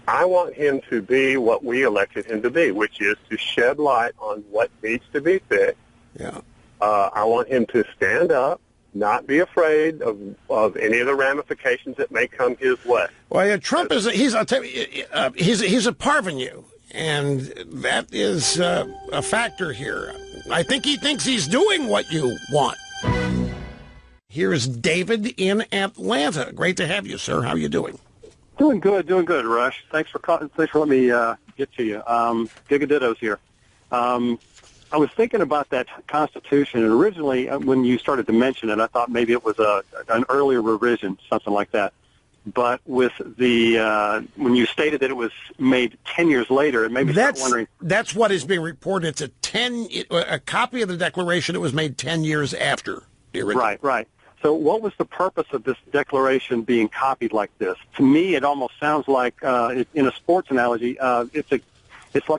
I want him to be what we elected him to be, which is to shed light on what needs to be fixed. Yeah. I want him to stand up, not be afraid of any of the ramifications that may come his way. Well, yeah, Trump he's a parvenu, and that is a factor here. I think he thinks he's doing what you want. Here's David in Atlanta. Great to have you, sir. How are you doing? Doing good, Rush. Thanks for letting me get to you. Gigadittos here. I was thinking about that Constitution, and originally when you started to mention it, I thought maybe it was an earlier revision, something like that. But with the when you stated that it was made 10 years later, it made me start wondering. That's what is being reported. It's a copy of the Declaration. It was made 10 years after the original. Right. So what was the purpose of this declaration being copied like this? To me, it almost sounds like, in a sports analogy, it's like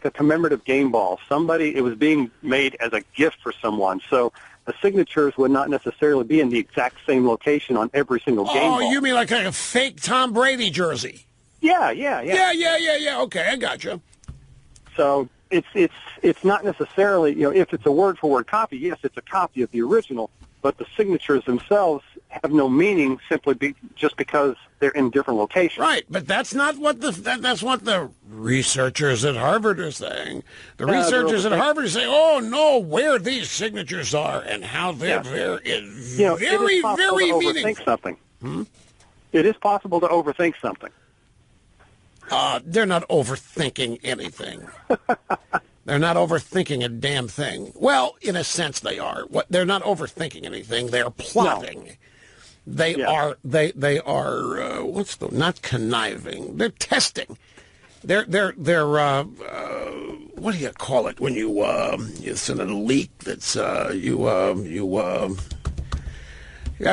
a commemorative game ball. It was being made as a gift for someone. So the signatures would not necessarily be in the exact same location on every single game ball. Oh, you mean like a fake Tom Brady jersey? Yeah. Okay, I gotcha. So it's not necessarily, if it's a word-for-word copy, yes, it's a copy of the original, but the signatures themselves have no meaning just because they're in different locations. Right, but that's not what that's what the researchers at Harvard are saying. The researchers at Harvard are saying, "Oh no, where these signatures are and how they're very meaningful." Something. It is possible to overthink something. They're not overthinking anything. They're not overthinking a damn thing. Well, in a sense, they are. They're not overthinking anything. They're plotting. No. They are. Not conniving. They're testing. They're. What do you call it when you send a leak? That's a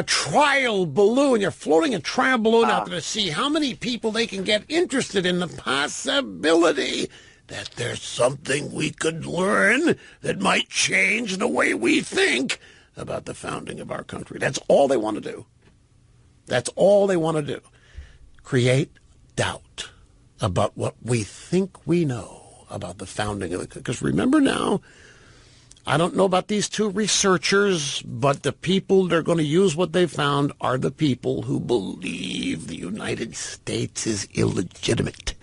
trial balloon. You're floating a trial balloon out there to see how many people they can get interested in the possibility that there's something we could learn that might change the way we think about the founding of our country. That's all they want to do. That's all they want to do. Create doubt about what we think we know about the founding of the country. Because remember now, I don't know about these two researchers, but the people that are going to use what they found are the people who believe the United States is illegitimate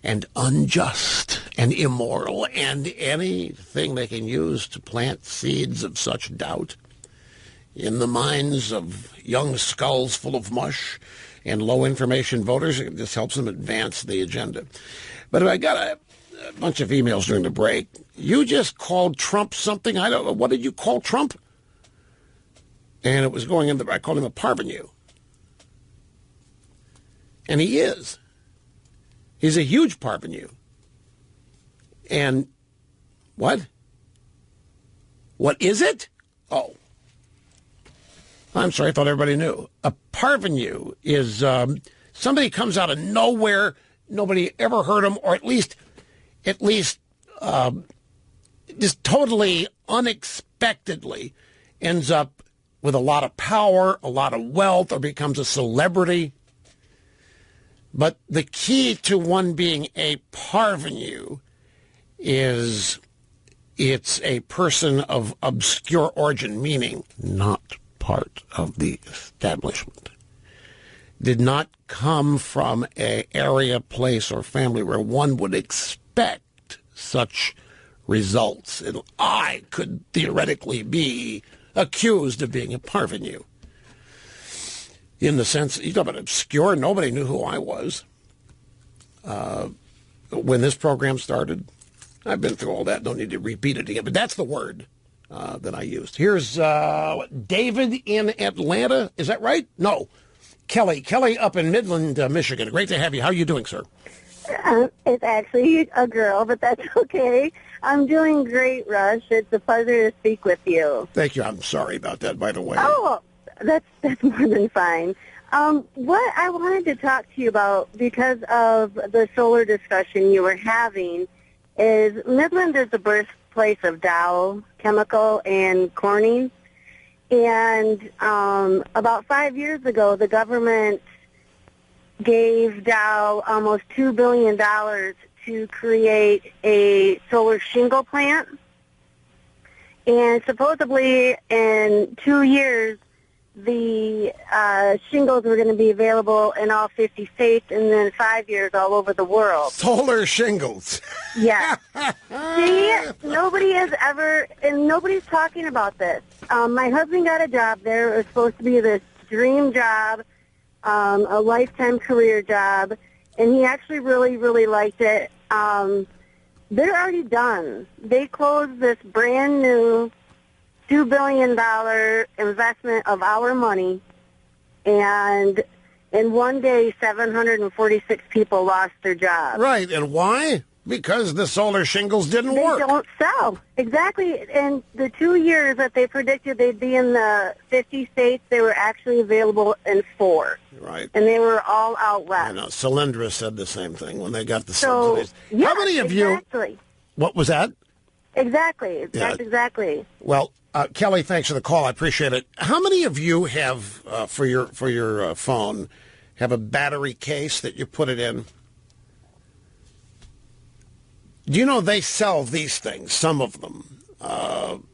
and unjust and immoral, and anything they can use to plant seeds of such doubt in the minds of young skulls full of mush and low-information voters. It just helps them advance the agenda. But I got a bunch of emails during the break. You just called Trump something. I don't know. What did you call Trump? And it was going in I called him a parvenu. And he is. He's a huge parvenu. And what? What is it? Oh. I'm sorry, I thought everybody knew. A parvenu is somebody comes out of nowhere, nobody ever heard him, or at least just totally unexpectedly ends up with a lot of power, a lot of wealth, or becomes a celebrity. But the key to one being a parvenu is it's a person of obscure origin, meaning not part of the establishment. Did not come from an area, place, or family where one would expect such results. And I could theoretically be accused of being a parvenu. In the sense, you talk about obscure, nobody knew who I was. When this program started, I've been through all that, don't need to repeat it again, but that's the word that I used. Here's David in Atlanta, is that right? No, Kelly up in Midland, Michigan. Great to have you. How are you doing, sir? It's actually a girl, but that's okay. I'm doing great, Rush. It's a pleasure to speak with you. Thank you. I'm sorry about that, by the way. Oh, that's more than fine. What I wanted to talk to you about, because of the solar discussion you were having, is Midland is the birthplace of Dow Chemical and Corning. And about 5 years ago, the government gave Dow almost $2 billion to create a solar shingle plant. And supposedly in 2 years, the shingles were going to be available in all 50 states, and then 5 years all over the world. Solar shingles. Yeah. See, nobody has ever, and nobody's talking about this. My husband got a job there. It was supposed to be this dream job, a lifetime career job, and he actually really, really liked it. They're already done. They closed this brand new $2 billion investment of our money, and in one day, 746 people lost their jobs. Right, and why? Because the solar shingles didn't work. They don't sell. Exactly. In the 2 years that they predicted they'd be in the 50 states, they were actually available in 4. Right. And they were all out west. I know. Solyndra said the same thing when they got the subsidies. Yeah, How many of exactly. you... What was that? Exactly. That's exactly. Well, Kelly, thanks for the call. I appreciate it. How many of you have, for your phone, have a battery case that you put it in? Do you know they sell these things, some of them?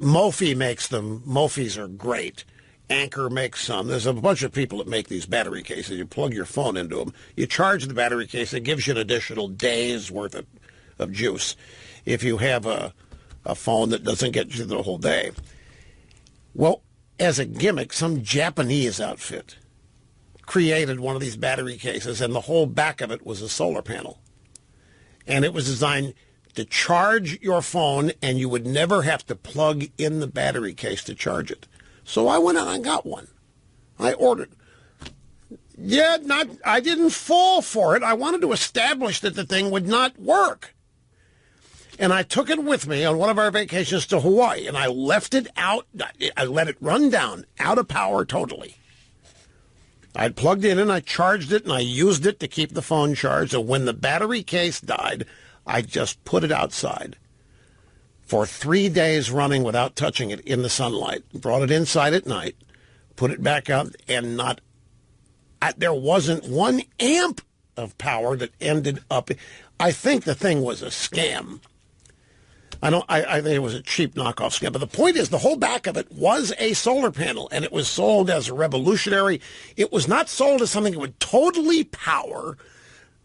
Mophie makes them. Mophies are great. Anchor makes some. There's a bunch of people that make these battery cases. You plug your phone into them. You charge the battery case. It gives you an additional day's worth of juice if you have a phone that doesn't get you the whole day. Well, as a gimmick, some Japanese outfit created one of these battery cases, and the whole back of it was a solar panel. And it was designed to charge your phone, and you would never have to plug in the battery case to charge it. So I went out and got one. I ordered. Yeah, I didn't fall for it. I wanted to establish that the thing would not work. And I took it with me on one of our vacations to Hawaii, and I left it out. I let it run down, out of power totally. I plugged in and I charged it, and I used it to keep the phone charged. And when the battery case died, I just put it outside for 3 days running without touching it in the sunlight. Brought it inside at night, put it back out, and there wasn't 1 amp of power that ended up. I think the thing was a scam. I think it was a cheap knockoff scam. But the point is, the whole back of it was a solar panel, and it was sold as a revolutionary. It was not sold as something that would totally power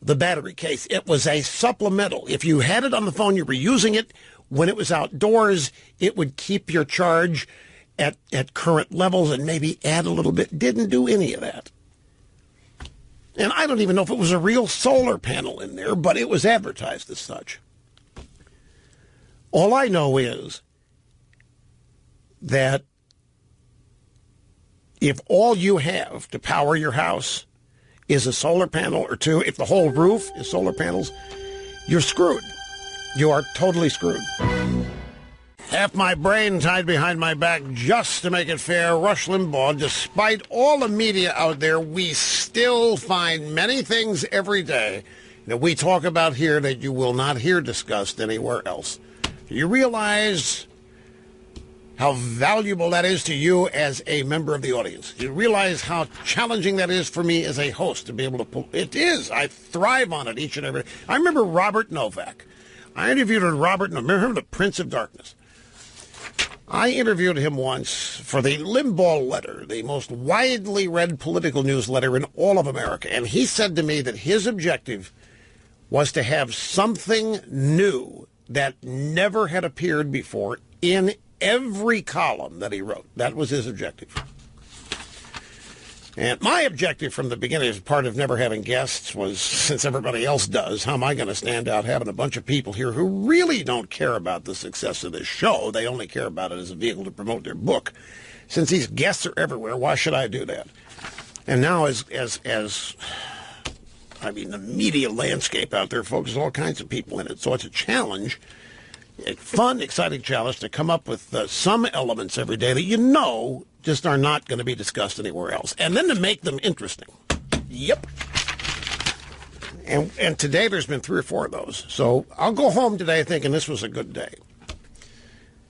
the battery case. It was a supplemental. If you had it on the phone, you were using it. When it was outdoors, it would keep your charge at current levels and maybe add a little bit. Didn't do any of that. And I don't even know if it was a real solar panel in there, but it was advertised as such. All I know is that if all you have to power your house is a solar panel or two, if the whole roof is solar panels, you're screwed. You are totally screwed. Half my brain tied behind my back just to make it fair. Rush Limbaugh, despite all the media out there, we still find many things every day that we talk about here that you will not hear discussed anywhere else. Do you realize how valuable that is to you as a member of the audience? Do you realize how challenging that is for me as a host to be able to pull? It is. I thrive on it each and every day. I remember Robert Novak. I interviewed Robert Novak. Remember the Prince of Darkness? I interviewed him once for the Limbaugh Letter, the most widely read political newsletter in all of America. And he said to me that his objective was to have something new that never had appeared before in every column that he wrote. That was his objective. And my objective from the beginning, as part of never having guests, was, since everybody else does, how am I going to stand out having a bunch of people here who really don't care about the success of this show? They only care about it as a vehicle to promote their book. Since these guests are everywhere, why should I do that? And now the media landscape out there focuses all kinds of people in it. So it's a challenge, a fun, exciting challenge to come up with some elements every day that you know just are not going to be discussed anywhere else. And then to make them interesting. Yep. And today there's been 3 or 4 of those. So I'll go home today thinking this was a good day.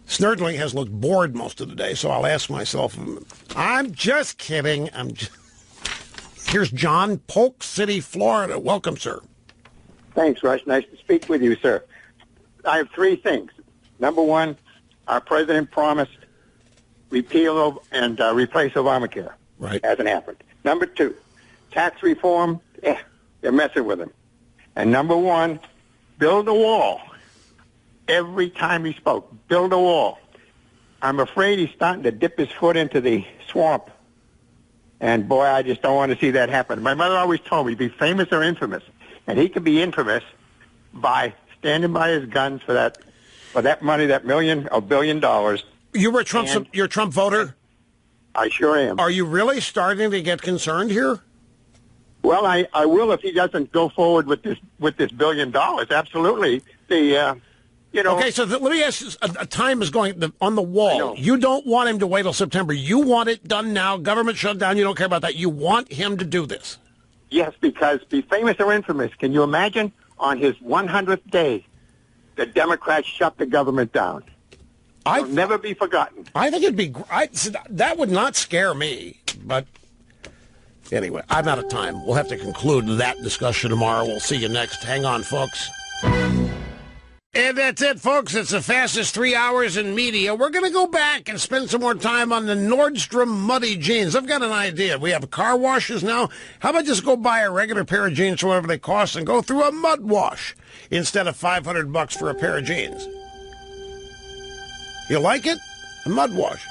Snerdling has looked bored most of the day, so I'll ask myself, I'm just kidding. Here's John, Polk City, Florida. Welcome, sir. Thanks, Rush. Nice to speak with you, sir. I have 3 things. Number 1, our president promised repeal and replace Obamacare. Right. Hasn't happened. Number 2, tax reform, they're messing with him. And number 1, build a wall. Every time he spoke, build a wall. I'm afraid he's starting to dip his foot into the swamp And boy, I just don't want to see that happen. My mother always told me, be famous or infamous. And he could be infamous by standing by his guns for that money, that $1 billion. You were you're a Trump voter? I sure am. Are you really starting to get concerned here? Well, I will if he doesn't go forward with this $1 billion. Absolutely. Okay, so let me ask you, a time is going on the wall. You don't want him to wait till September. You want it done now. Government shutdown. You don't care about that. You want him to do this. Yes, because be famous or infamous. Can you imagine on his 100th day, the Democrats shut the government down? It'll never be forgotten. I think it'd be that would not scare me. But anyway, I'm out of time. We'll have to conclude that discussion tomorrow. We'll see you next. Hang on, folks. And that's it, folks. It's the fastest 3 hours in media. We're going to go back and spend some more time on the Nordstrom muddy jeans. I've got an idea. We have car washes now. How about just go buy a regular pair of jeans for whatever they cost and go through a mud wash instead of $500 for a pair of jeans? You like it? A mud wash.